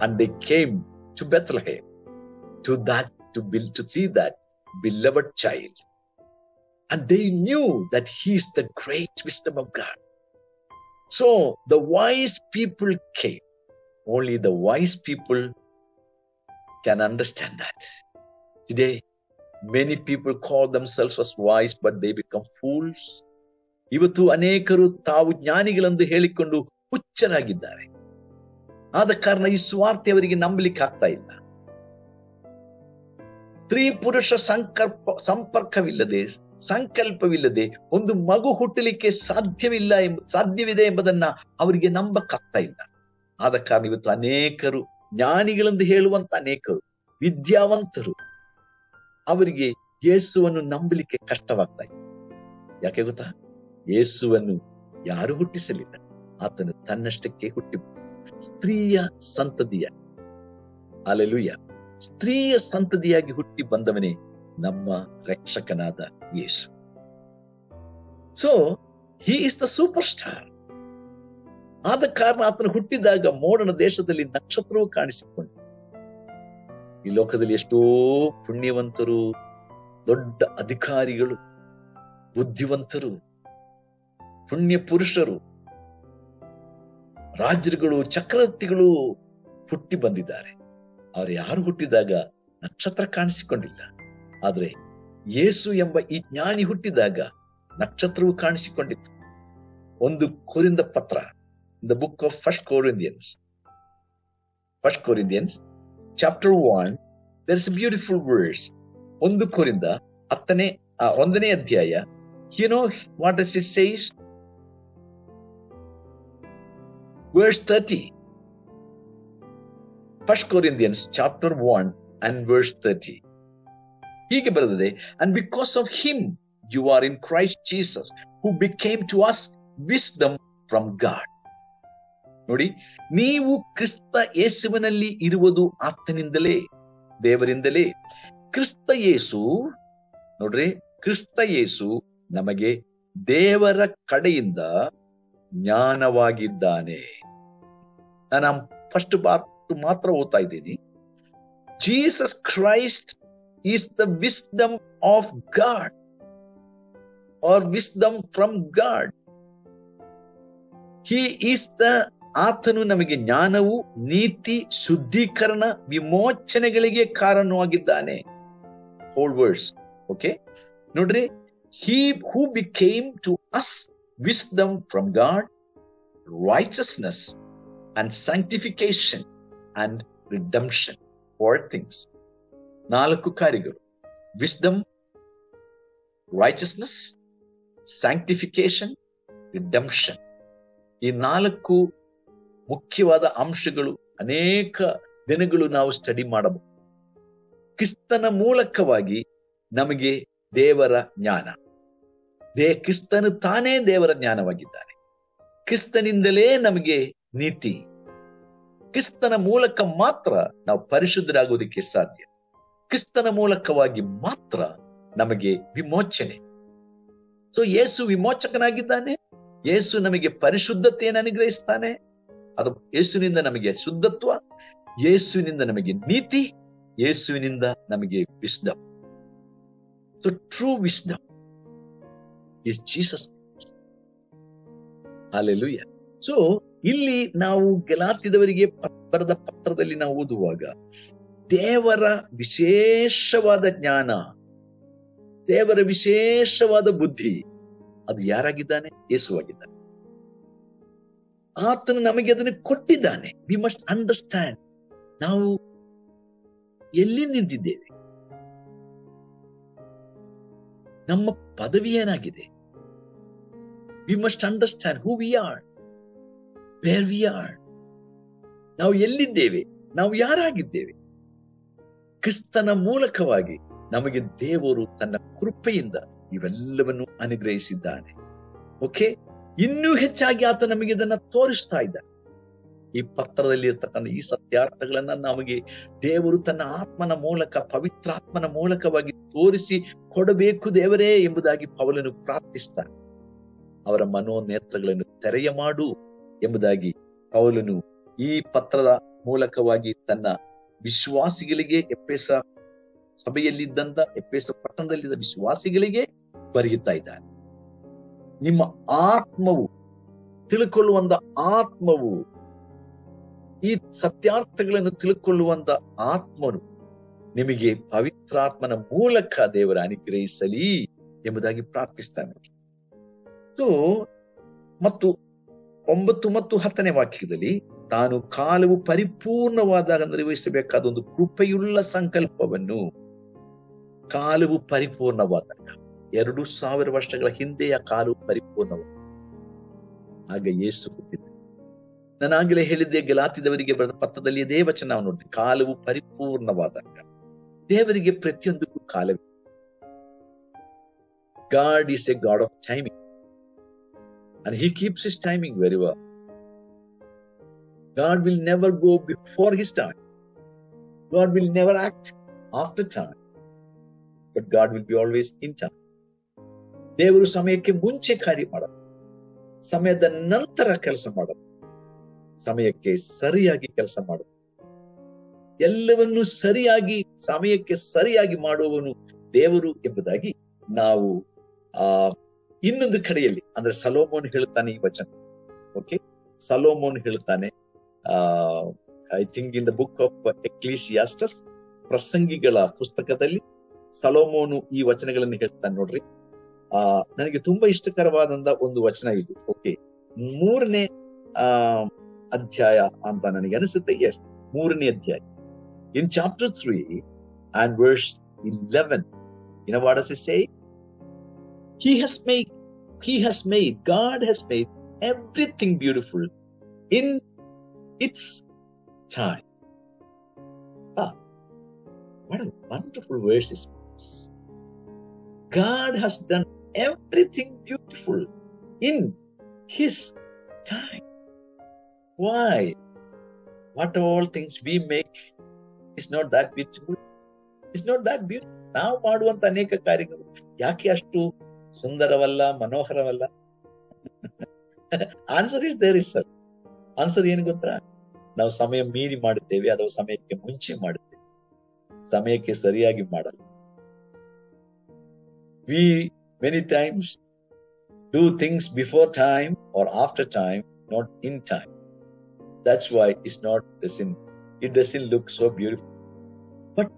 and they came to Bethlehem to see that beloved child. And they knew that he is the great wisdom of God. So the wise people came. Only the wise people can understand that. Today, many people call themselves as wise, but they become fools. ಇವತ್ತು ಅನೇಕರು ತಾವು ಜ್ಞಾನಿಗಳೆಂದು ಹೇಳಿಕೊಂಡು ಹುಚ್ಚರಾಗಿದ್ದಾರೆ. ಆದ ಕಾರಣ ಈ ಸುವಾರ್ತೆ ಅವರಿಗೆ ನಂಬಲಿಕ್ಕೆ ಆಗ್ತಾ ಇಲ್ಲ. ಸ್ತ್ರೀ ಪುರುಷ ಸಂಕಲ್ಪವಿಲ್ಲದೆ ಒಂದು ಮಗು ಹುಟ್ಟಲಿಕ್ಕೆ ಸಾಧ್ಯವಿದೆ ಎಂಬುದನ್ನ ಅವರಿಗೆ ನಂಬಕ್ಕಾಗ್ತಾ ಇಲ್ಲ. ಆದ ಕಾರಣ ಇವತ್ತು ಅನೇಕರು ಜ್ಞಾನಿಗಳೆಂದು ಹೇಳುವಂತ ಅನೇಕರು ವಿದ್ಯಾವಂತರು ಅವರಿಗೆ ಯೇಸುವನ್ನು ನಂಬಲಿಕ್ಕೆ ಕಷ್ಟವಾಗ್ತಾ ಇದೆ. ಯಾಕೆ ಗೊತ್ತಾ? ಯೇಸುವನ್ನು ಯಾರು ಹುಟ್ಟಿಸಲಿಲ್ಲ, ಆತನು ತನ್ನಷ್ಟಕ್ಕೆ ಹುಟ್ಟಿ ಸ್ತ್ರೀಯ ಸಂತತಿಯ ಹಲ್ಲೆಲೂಯಾ, ಸ್ತ್ರೀಯ ಸಂತತಿಯಾಗಿ ಹುಟ್ಟಿ ಬಂದವನೇ ನಮ್ಮ ರಕ್ಷಕನಾದ Yesu. So he is the superstar. ಆದ ಕಾರಣ ಆತನು ಹುಟ್ಟಿದಾಗ ಮೋಡಣ ದೇಶದಲ್ಲಿ ನಕ್ಷತ್ರವು ಕಾಣಿಸಿಕೊಂಡು ಈ ಲೋಕದಲ್ಲಿ ಎಷ್ಟೋ ಪುಣ್ಯವಂತರು, ದೊಡ್ಡ ಅಧಿಕಾರಿಗಳು, ಬುದ್ಧಿವಂತರು, ಪುಣ್ಯ ಪುರುಷರು, ರಾಜರುಗಳು, ಚಕ್ರವರ್ತಿಗಳು ಹುಟ್ಟಿ ಬಂದಿದ್ದಾರೆ. ಅವರು ಯಾರು ಹುಟ್ಟಿದಾಗ ನಕ್ಷತ್ರ ಕಾಣಿಸಿಕೊಂಡಿಲ್ಲ. ಆದ್ರೆ ಯೇಸು ಎಂಬ ಈ ಜ್ಞಾನಿ ಹುಟ್ಟಿದಾಗ ನಕ್ಷತ್ರವು ಕಾಣಿಸಿಕೊಂಡಿತ್ತು. 1 ಕೊರಿಂಥ ಪತ್ರ, the book of 1 Corinthians chapter 1, there is a beautiful verse. 1 ಕೊರಿಂಥ 1ನೇ ಅಧ್ಯಾಯ. You know what does it says? Verse 30. 1 Corinthians chapter 1 and verse 30. ಹೀಗೆ ಬರೆದಿದೆ, and because of him you are in Christ Jesus, who became to us wisdom from God. ನೋಡಿ, ನೀವು ಕ್ರಿಸ್ತ ಯೇಸುವಿನಲ್ಲಿ ಇರುವುದು ಆತನಿಂದಲೇ, ದೇವರಿಂದಲೇ. ಕ್ರಿಸ್ತ ಯೇಸು, ನೋಡ್ರಿ, ಕ್ರಿಸ್ತ ಯೇಸು ನಮಗೆ ದೇವರ ಕಡೆಯಿಂದ ಜ್ಞಾನವಾಗಿದ್ದಾನೆ. ನಾನು ಫಸ್ಟ್ ಪಾರ್ಟ್ ಮಾತ್ರ ಓದ್ತಾ ಇದ್ದೀನಿ. Jesus Christ is the wisdom of God or wisdom from God. He is the, ಆತನು ನಮಗೆ ಜ್ಞಾನವು, ನೀತಿ, ಶುದ್ಧೀಕರಣ, ವಿಮೋಚನೆಗಳಿಗೆ ಕಾರಣವಾಗಿದ್ದಾನೆ. Whole words, okay. ನೋಡ್ರಿ, he who became to us wisdom from God, righteousness and sanctification and redemption. 4 things. 4 ಕಾರ್ಯಗಳು: wisdom, righteousness, sanctification, redemption. ಈ 4 ಮುಖ್ಯವಾದ ಅಂಶಗಳು ಅನೇಕ ದಿನಗಳು ನಾವು ಸ್ಟಡಿ ಮಾಡಬಹುದು. ಕ್ರಿಸ್ತನ ಮೂಲಕವಾಗಿ ನಮಗೆ ದೇವರ ಜ್ಞಾನ, ಕ್ರಿಸ್ತನು ತಾನೇ ದೇವರ ಜ್ಞಾನವಾಗಿದ್ದಾನೆ. ಕ್ರಿಸ್ತನಿಂದಲೇ ನಮಗೆ ನೀತಿ, ಕ್ರಿಸ್ತನ ಮೂಲಕ ಮಾತ್ರ ನಾವು ಪರಿಶುದ್ಧರಾಗುವುದಕ್ಕೆ ಸಾಧ್ಯ. ಕ್ರಿಸ್ತನ ಮೂಲಕವಾಗಿ ಮಾತ್ರ ನಮಗೆ ವಿಮೋಚನೆ. ಸೊ ಯೇಸು ವಿಮೋಚಕನಾಗಿದ್ದಾನೆ. ಯೇಸು ನಮಗೆ ಪರಿಶುದ್ಧತೆಯನ್ನು ಅನುಗ್ರಹಿಸ್ತಾನೆ. ಅದು ಯೇಸುವಿನಿಂದ ನಮಗೆ ಶುದ್ಧತ್ವ, ಯೇಸುವಿನಿಂದ ನಮಗೆ ನೀತಿ, ಯೇಸುವಿನಿಂದ ನಮಗೆ wisdom. So true wisdom is Jesus. Hallelujah. So ಇಲ್ಲಿ ನಾವು ಗಲಾತ್ಯದವರಿಗೆ ಬರೆದ ಪತ್ರದಲ್ಲಿ ನಾವು ಓದುವಾಗ ದೇವರ ವಿಶೇಷವಾದ ಜ್ಞಾನ, ದೇವರ ವಿಶೇಷವಾದ ಬುದ್ಧಿ ಅದು ಯಾರಾಗಿದ್ದಾನೆ? ಯೇಸುವಾಗಿದ್ದಾನೆ. ಆತನು ನಮಗೆ ಅದನ್ನು ಕೊಟ್ಟಿದ್ದಾನೆ. ವಿ ಮಸ್ಟ್ ಅಂಡರ್ಸ್ಟ್ಯಾಂಡ್ ನಾವು ಎಲ್ಲಿ ನಿಂತಿದ್ದೇವೆ, ನಮ್ಮ ಪದವಿ ಏನಾಗಿದೆ. We must understand who we are, where we are. ನಾವು ಎಲ್ಲಿದ್ದೇವೆ, ನಾವು ಯಾರಾಗಿದ್ದೇವೆ. ಕ್ರಿಸ್ತನ ಮೂಲಕವಾಗಿ ನಮಗೆ ದೇವರು ತನ್ನ ಕೃಪೆಯಿಂದ ಇವೆಲ್ಲವನ್ನು ಅನುಗ್ರಹಿಸಿದ್ದಾನೆ. ಓಕೆ, ಇನ್ನೂ ಹೆಚ್ಚಾಗಿ ಆತ ನಮಗೆ ಇದನ್ನ ತೋರಿಸ್ತಾ ಇದ್ದಾನೆ. ಈ ಪತ್ರದಲ್ಲಿ ಇರ್ತಕ್ಕಂಥ ಈ ಸತ್ಯಾರ್ಥಗಳನ್ನ ನಮಗೆ ದೇವರು ತನ್ನ ಆತ್ಮನ ಮೂಲಕ, ಪವಿತ್ರಾತ್ಮನ ಮೂಲಕವಾಗಿ ತೋರಿಸಿ ಕೊಡಬೇಕು ದೇವರೇ ಎಂಬುದಾಗಿ ಪೌಲನು ಪ್ರಾರ್ಥಿಸ್ತಾನೆ. ಅವರ ಮನೋನೇತ್ರಗಳನ್ನು ತೆರೆಯ ಮಾಡು ಎಂಬುದಾಗಿ ಪೌಲನು ಈ ಪತ್ರದ ಮೂಲಕವಾಗಿ ತನ್ನ ವಿಶ್ವಾಸಿಗಳಿಗೆ, ಎಫೆಸ ಸಭೆಯಲ್ಲಿದ್ದಂತ, ಎಫೆಸ ಪಟ್ಟಣದಲ್ಲಿದ್ದ ವಿಶ್ವಾಸಿಗಳಿಗೆ ಬರೆಯುತ್ತಾ ಇದ್ದಾನೆ. ನಿಮ್ಮ ಆತ್ಮವು, ತಿಳ್ಕೊಳ್ಳುವಂತ ಆತ್ಮವು, ಈ ಸತ್ಯಾರ್ಥಗಳನ್ನು ತಿಳ್ಕೊಳ್ಳುವಂತ ಆತ್ಮನು ನಿಮಗೆ ಪವಿತ್ರಾತ್ಮನ ಮೂಲಕ ದೇವರ ಅನುಗ್ರಹಿಸಲಿ ಎಂಬುದಾಗಿ ಪ್ರಾರ್ಥಿಸ್ತಾನೆ. ಮತ್ತು 9 ಮತ್ತು 10ನೇ ವಾಕ್ಯದಲ್ಲಿ ತಾನು ಕಾಲವು ಪರಿಪೂರ್ಣವಾದಾಗ ನಿರ್ವಹಿಸಬೇಕಾದ ಒಂದು ಕೃಪೆಯುಳ್ಳ ಸಂಕಲ್ಪವನ್ನು, ಕಾಲವು ಪರಿಪೂರ್ಣವಾದಾಗ 2000 ವರ್ಷಗಳ ಹಿಂದೆಯ ಕಾಲವು ಪರಿಪೂರ್ಣವಾದ ಆಗ ಯೇಸು ಹುಟ್ಟಿದ. ನಾನು ಆಗಲೇ ಹೇಳಿದ್ದೆ, ಗಲಾತ್ಯದವರಿಗೆ ಬರೆದ ಪತ್ರದಲ್ಲಿ ಇದೇ ವಚನ ನಾವು ನೋಡ್ತೀವಿ. ಕಾಲವು ಪರಿಪೂರ್ಣವಾದಾಗ ದೇವರಿಗೆ ಪ್ರತಿಯೊಂದಕ್ಕೂ ಕಾಲವಿದೆ. God is a God of timing and he keeps his timing very well. God will never go before his time. God will never act after time. But God will be always in time. ದೇವರು ಸಮಯಕ್ಕೆ ಮುಂಚೆ ಕಾರ್ಯ ಮಾಡಲ್ಲ, ಸಮಯದ ನಂತರ ಕೆಲಸ ಮಾಡಲ್ಲ, ಸಮಯಕ್ಕೆ ಸರಿಯಾಗಿ ಕೆಲಸ ಮಾಡಲ್ಲ. ಎಲ್ಲವನ್ನೂ ಸರಿಯಾಗಿ, ಸಮಯಕ್ಕೆ ಸರಿಯಾಗಿ ಮಾಡುವವನು ದೇವರು ಎಂಬುದಾಗಿ ನಾವು ಇನ್ನೊಂದು ಕಡೆಯಲ್ಲಿ, ಅಂದ್ರೆ ಸಲೋಮೋನ್ ಹೇಳ್ತಾನೆ ಈ ವಚನ. ಓಕೆ, ಸಲೋಮೋನ್ ಹೇಳ್ತಾನೆ, I think in the book of Ecclesiastes, ಪ್ರಸಂಗಿಗಳ ಪುಸ್ತಕದಲ್ಲಿ ಸಲೋಮೋನು ಈ ವಚನಗಳನ್ನು ಹೇಳ್ತಾನೆ. ನೋಡ್ರಿ, ನನಗೆ ತುಂಬಾ ಇಷ್ಟಕರವಾದಂತ ಒಂದು ವಚನ ಇದು. ಓಕೆ, 3ನೇ ಅಧ್ಯಾಯ ಅಂತ ನನಗೆ ಅನಿಸುತ್ತೆ. ಎಸ್, 3ನೇ ಅಧ್ಯಾಯ. ಇನ್ chapter 3 and verse 11, you know what does it say? God has made everything beautiful in its time. What a wonderful verse is this. God has done everything beautiful in His time. Why? What all things we make is not that beautiful. It's not that beautiful. ನಾವು ಮಾಡುವಂತ ಅನೇಕ ಕಾರ್ಯಗಳು ಯಾಕೆ ಅಷ್ಟು ಸುಂದರವಲ್ಲ, ಮನೋಹರವಲ್ಲ? Answer is there is sir. Answer ಏನು ಗೊತ್ತಾ? ನಾವು ಸಮಯ ಮೀರಿ ಮಾಡುತ್ತೇವೆ, ಅಥವಾ ಸಮಯಕ್ಕೆ ಮುಂಚೆ ಮಾಡುತ್ತೇವೆ, ಸಮಯಕ್ಕೆ ಸರಿಯಾಗಿ ಮಾಡಲ್ಲ. We many times do things before time or after time, not in time. That's why it doesn't look so beautiful. But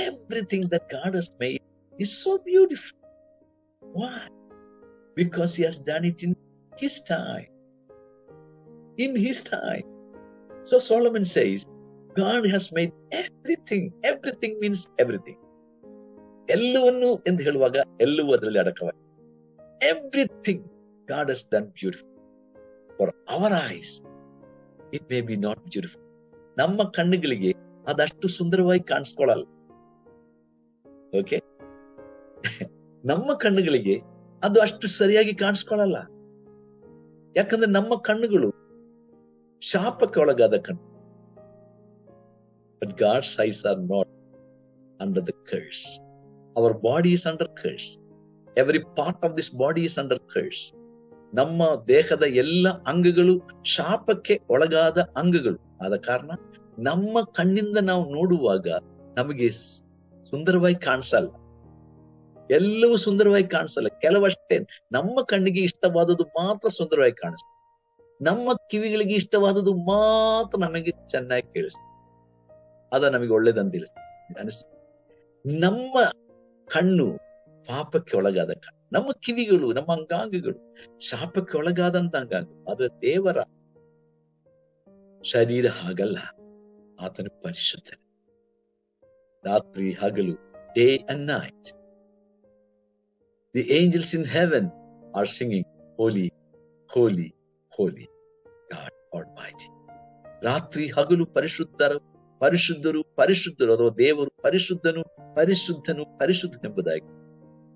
everything that God has made is so beautiful. Why? Because He has done it in His time. In His time. So Solomon says, God has made everything. Everything means everything. ಎಲ್ಲವನ್ನು ಎಂದು ಹೇಳುವಾಗ ಎಲ್ಲವೂ ಅದರಲ್ಲಿ ಅಡಕವಾಗಿ. Everything God has done beautiful. For our eyes, it may be not beautiful. ನಮ್ಮ ಕಣ್ಣುಗಳಿಗೆ ಅದಷ್ಟು ಸುಂದರವಾಗಿ ಕಾಣಿಸ್ಕೊಳ್ಳಲ್ಲ. Okay, ನಮ್ಮ ಕಣ್ಣುಗಳಿಗೆ ಅದು ಅಷ್ಟು ಸರಿಯಾಗಿ ಕಾಣಿಸ್ಕೊಳ್ಳಲ್ಲ. ಯಾಕಂದ್ರೆ ನಮ್ಮ ಕಣ್ಣುಗಳು ಶಾಪಕ್ಕೆ ಒಳಗಾದ ಕಣ್ಣು. But God's eyes are not under the curse. Our body is under curse. Every part of this body is under curse. ನಮ್ಮ ದೇಹದ ಎಲ್ಲ ಅಂಗಗಳು ಶಾಪಕ್ಕೆ ಒಳಗಾದ ಅಂಗಗಳು. ಆದ ಕಾರಣ ನಮ್ಮ ಕಣ್ಣಿಂದ ನಾವು ನೋಡುವಾಗ ನಮಗೆ ಸುಂದರವಾಗಿ ಕಾಣಿಸಲ್ಲ. ಎಲ್ಲವೂ ಸುಂದರವಾಗಿ ಕಾಣಿಸಲ್ಲ. ಕೆಲವಷ್ಟೇ ನಮ್ಮ ಕಣ್ಣಿಗೆ ಇಷ್ಟವಾದದ್ದು ಮಾತ್ರ ಸುಂದರವಾಗಿ ಕಾಣಿಸ್ತದೆ. ನಮ್ಮ ಕಿವಿಗಳಿಗೆ ಇಷ್ಟವಾದದ್ದು ಮಾತ್ರ ನಮಗೆ ಚೆನ್ನಾಗಿ ಕೇಳಿಸ್ತದೆ. ಅದ ನಮಗೆ ಒಳ್ಳೇದಂತ ಅನಿಸ್ತದೆ. ನಮ್ಮ ಕಣ್ಣು ಪಾಪಕ್ಕೆ ಒಳಗಾದ ಕಣ್ಣು, ನಮ್ಮ ಕಿವಿಗಳು, ನಮ್ಮ ಅಂಗಾಂಗಗಳು ಶಾಪಕ್ಕೆ ಒಳಗಾದಂತ ಅಂಗಾಂಗ. ಅದು ದೇವರ ಶರೀರ ಹಾಗಲ್ಲ. ಆತನು ಪರಿಶುದ್ಧ. ರಾತ್ರಿ ಹಗಲು, day and night, the angels in heaven are singing, holy, holy, holy God Almighty. ರಾತ್ರಿ ಹಗಲು ಪರಿಶುದ್ಧರು, ಪರಿಶುದ್ಧರು, ಪರಿಶುದ್ಧರು, ಅಥವಾ ದೇವರು ಪರಿಶುದ್ಧನು, ಪರಿಶುದ್ಧನು, ಪರಿಶುದ್ಧನೆಂಬುದಾಗಿ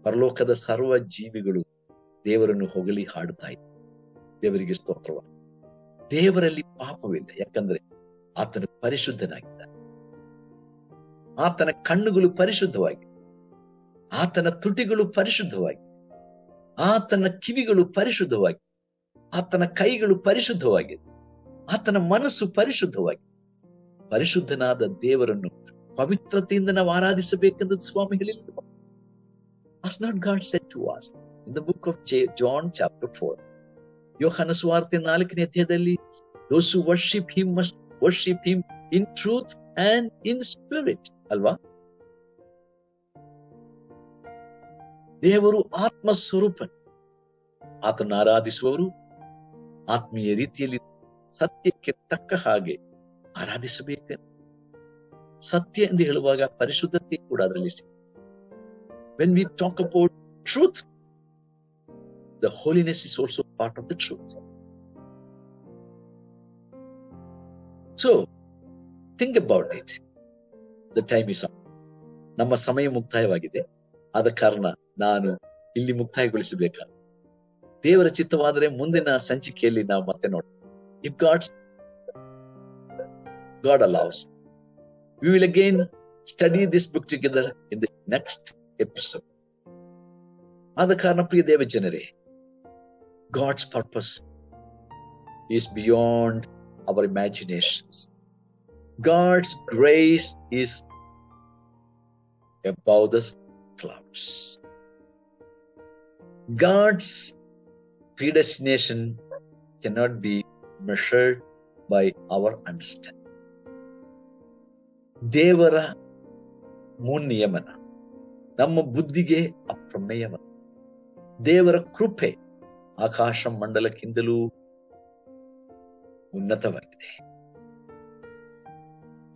ಪರಲೋಕದ ಸರ್ವ ಜೀವಿಗಳು ದೇವರನ್ನು ಹೊಗಳಿ ಹಾಡುತ್ತಾ ಇದ್ದಾರೆ. ದೇವರಿಗೆ ಸ್ತೋತ್ರವಾಗಲಿ. ದೇವರಲ್ಲಿ ಪಾಪವಿಲ್ಲ, ಯಾಕಂದ್ರೆ ಆತನು ಪರಿಶುದ್ಧನಾಗಿದ್ದಾನೆ. ಆತನ ಕಣ್ಣುಗಳು ಪರಿಶುದ್ಧವಾಗಿವೆ, ಆತನ ತುಟಿಗಳು ಪರಿಶುದ್ಧವಾಗಿವೆ, ಆತನ ಕಿವಿಗಳು ಪರಿಶುದ್ಧವಾಗಿವೆ, ಆತನ ಕೈಗಳು ಪರಿಶುದ್ಧವಾಗಿದೆ, ಆತನ ಮನಸ್ಸು ಪರಿಶುದ್ಧವಾಗಿದೆ. ಪರಿಶುದ್ಧನಾದ ದೇವರನ್ನು ಪವಿತ್ರತೆಯಿಂದ ನಾವು ಆರಾಧಿಸಬೇಕೆಂದು ಸ್ವಾಮಿ ಹೇಳಿಲ್ಲ. Has not God said to us in the book of John chapter 4, ಯೋಹಾನ ಸುವಾರ್ತೆ 4ನೇ ಅಧ್ಯಾಯದಲ್ಲಿ, those who worship him must worship him in truth and in spirit, ಅಲ್ವಾ? ದೇವರು ಆತ್ಮ ಸ್ವರೂಪ. ಆತನ ಆರಾಧಿಸುವವರು ಆತ್ಮೀಯ ರೀತಿಯಲ್ಲಿ ಸತ್ಯಕ್ಕೆ ತಕ್ಕ ಹಾಗೆ ಆರಾಧಿಸಬೇಕು. ಸತ್ಯ ಎಂದು ಹೇಳುವಾಗ ಪರಿಶುದ್ಧತೆ ಕೂಡ ಅದರಲ್ಲಿ ಸಿಗುತ್ತೆ. When we talk about truth, the holiness is also part of the truth. So, think about it. The time is up. ನಮ್ಮ ಸಮಯ ಮುಕ್ತಾಯವಾಗಿದೆ. ಆದ ಕಾರಣ ನಾನು ಇಲ್ಲಿ ಮುಕ್ತಾಯಗೊಳಿಸಬೇಕ. ದೇವರ ಚಿತ್ತವಾದರೆ ಮುಂದಿನ ಸಂಚಿಕೆಯಲ್ಲಿ ನಾವು ಮತ್ತೆ ನೋಡೋಣ. If God allows, we will again study this book together in the next episode. ಆದ ಕಾರಣ ಪ್ರಿಯ ದೇವ ಜನರೇ, God's purpose is beyond our imaginations. God's grace is above the clouds. God's predestination cannot be measured by our understanding. ದೇವರ ಮುನ್ನಿಯಮನ ನಮ್ಮ ಬುದ್ಧಿಗೆ ಅಪ್ರಮೇಯವಲ್ಲ. ದೇವರ ಕೃಪೆ ಆಕಾಶ ಮಂಡಲಕ್ಕಿಂತಲೂ ಉನ್ನತವಾಗಿದೆ.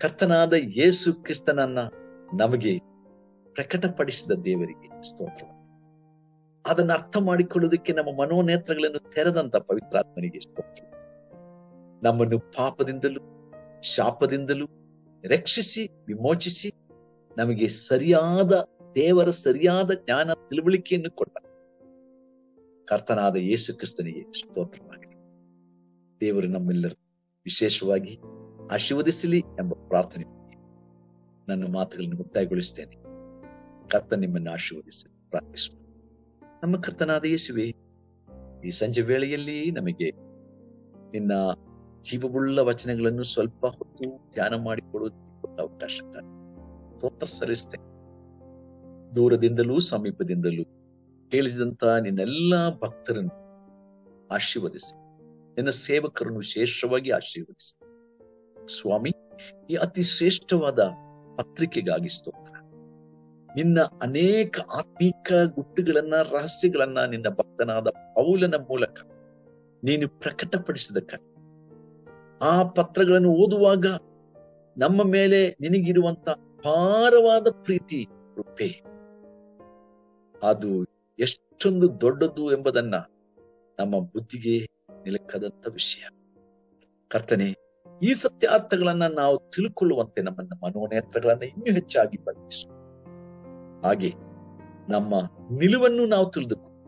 ಕರ್ತನಾದ ಯೇಸು ಕ್ರಿಸ್ತನನ್ನ ನಮಗೆ ಪ್ರಕಟಪಡಿಸಿದ ದೇವರಿಗೆ ಸ್ತೋತ್ರ. ಅದನ್ನು ಅರ್ಥ ಮಾಡಿಕೊಳ್ಳುವುದಕ್ಕೆ ನಮ್ಮ ಮನೋನೇತ್ರಗಳನ್ನು ತೆರೆದಂತ ಪವಿತ್ರಾತ್ಮನಿಗೆ ಸ್ತೋತ್ರ. ನಮ್ಮನ್ನು ಪಾಪದಿಂದಲೂ ಶಾಪದಿಂದಲೂ ರಕ್ಷಿಸಿ ವಿಮೋಚಿಸಿ ನಮಗೆ ದೇವರ ಸರಿಯಾದ ಜ್ಞಾನ ತಿಳುವಳಿಕೆಯನ್ನು ಕೊಟ್ಟ ಕರ್ತನಾದ ಯೇಸು ಕ್ರಿಸ್ತನಿಗೆ ಸ್ತೋತ್ರವಾಗಲಿ. ದೇವರು ನಮ್ಮೆಲ್ಲರೂ ವಿಶೇಷವಾಗಿ ಆಶೀರ್ವದಿಸಲಿ ಎಂಬ ಪ್ರಾರ್ಥನೆ ನನ್ನ ಮಾತುಗಳನ್ನು ಮುಕ್ತಾಯಗೊಳಿಸ್ತೇನೆ. ಕರ್ತ ನಿಮ್ಮನ್ನು ಆಶೀರ್ವದಿಸಲಿ ಪ್ರಾರ್ಥಿಸುವ. ನಮ್ಮ ಕರ್ತನಾದ ಯೇಸುವೆ, ಈ ಸಂಜೆ ವೇಳೆಯಲ್ಲಿ ನಮಗೆ ನಿನ್ನ ಜೀವವುಳ್ಳ ವಚನಗಳನ್ನು ಸ್ವಲ್ಪ ಹೊತ್ತು ಧ್ಯಾನ ಮಾಡಿಕೊಡುವುದಕ್ಕೆ ಕೊಟ್ಟ ಅವಕಾಶಕ್ಕಾಗಿ ಸ್ತೋತ್ರ ಸಲ್ಲಿಸ್ತೇನೆ. ದೂರದಿಂದಲೂ ಸಮೀಪದಿಂದಲೂ ಕೇಳಿಸಿದಂತ ನಿನ್ನೆಲ್ಲಾ ಭಕ್ತರನ್ನು ಆಶೀರ್ವದಿಸಿ, ನಿನ್ನ ಸೇವಕರನ್ನು ವಿಶೇಷವಾಗಿ ಆಶೀರ್ವದಿಸಿ ಸ್ವಾಮಿ. ಈ ಅತಿ ಶ್ರೇಷ್ಠವಾದ ಪತ್ರಿಕೆಗಾಗಿ ಸ್ತೋತ್ರ. ನಿನ್ನ ಅನೇಕ ಆತ್ಮೀಕ ಗುಟ್ಟುಗಳನ್ನ, ರಹಸ್ಯಗಳನ್ನ ನಿನ್ನ ಭಕ್ತನಾದ ಪೌಲನ ಮೂಲಕ ನೀನು ಪ್ರಕಟಪಡಿಸಿದಕ್ಕಾಗಿ, ಆ ಪತ್ರಗಳನ್ನು ಓದುವಾಗ ನಮ್ಮ ಮೇಲೆ ನಿನಗಿರುವಂತ ಅಪಾರವಾದ ಪ್ರೀತಿ ಕೃಪೆ ಅದು ಎಷ್ಟೊಂದು ದೊಡ್ಡದು ಎಂಬುದನ್ನ ನಮ್ಮ ಬುದ್ಧಿಗೆ ನಿಲುಕದಂತ ವಿಷಯ. ಕರ್ತನೆ, ಈ ಸತ್ಯಾರ್ಥಗಳನ್ನ ನಾವು ತಿಳ್ಕೊಳ್ಳುವಂತೆ ನಮ್ಮನ್ನ ಮನೋನೇತ್ರಗಳನ್ನ ಇನ್ನೂ ಹೆಚ್ಚಾಗಿ ಬದಲಿಸು. ಹಾಗೆ ನಮ್ಮ ನಿಲುವನ್ನು ನಾವು ತಿಳಿದುಕೊಂಡು,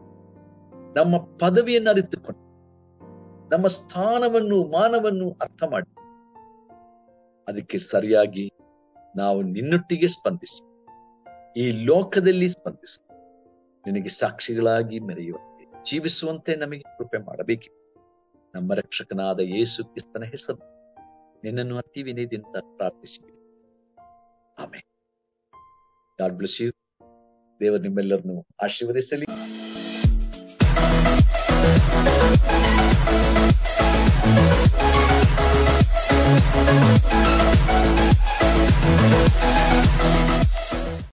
ನಮ್ಮ ಪದವಿಯನ್ನು ಅರಿತುಕೊಂಡು, ನಮ್ಮ ಸ್ಥಾನವನ್ನು ಮಾನವನ್ನು ಅರ್ಥ ಮಾಡಿ ಅದಕ್ಕೆ ಸರಿಯಾಗಿ ನಾವು ನಿನ್ನೊಟ್ಟಿಗೆ ಸ್ಪಂದಿಸಿ, ಈ ಲೋಕದಲ್ಲಿ ಸ್ಪಂದಿಸು, ನಿನಗೆ ಸಾಕ್ಷಿಗಳಾಗಿ ಮೆರೆಯುವಂತೆ, ಜೀವಿಸುವಂತೆ ನಮಗೆ ಕೃಪೆ ಮಾಡಬೇಕು. ನಮ್ಮ ರಕ್ಷಕನಾದ ಯೇಸು ಕ್ರಿಸ್ತನ ಹೆಸರು ನಿನ್ನನ್ನು ಅತಿ ವಿನಯದಿಂದ ಪ್ರಾರ್ಥಿಸಿದೆ. ಆಮೆನ್. God bless you. ದೇವರು ನಿಮ್ಮೆಲ್ಲರನ್ನು ಆಶೀರ್ವದಿಸಲಿ.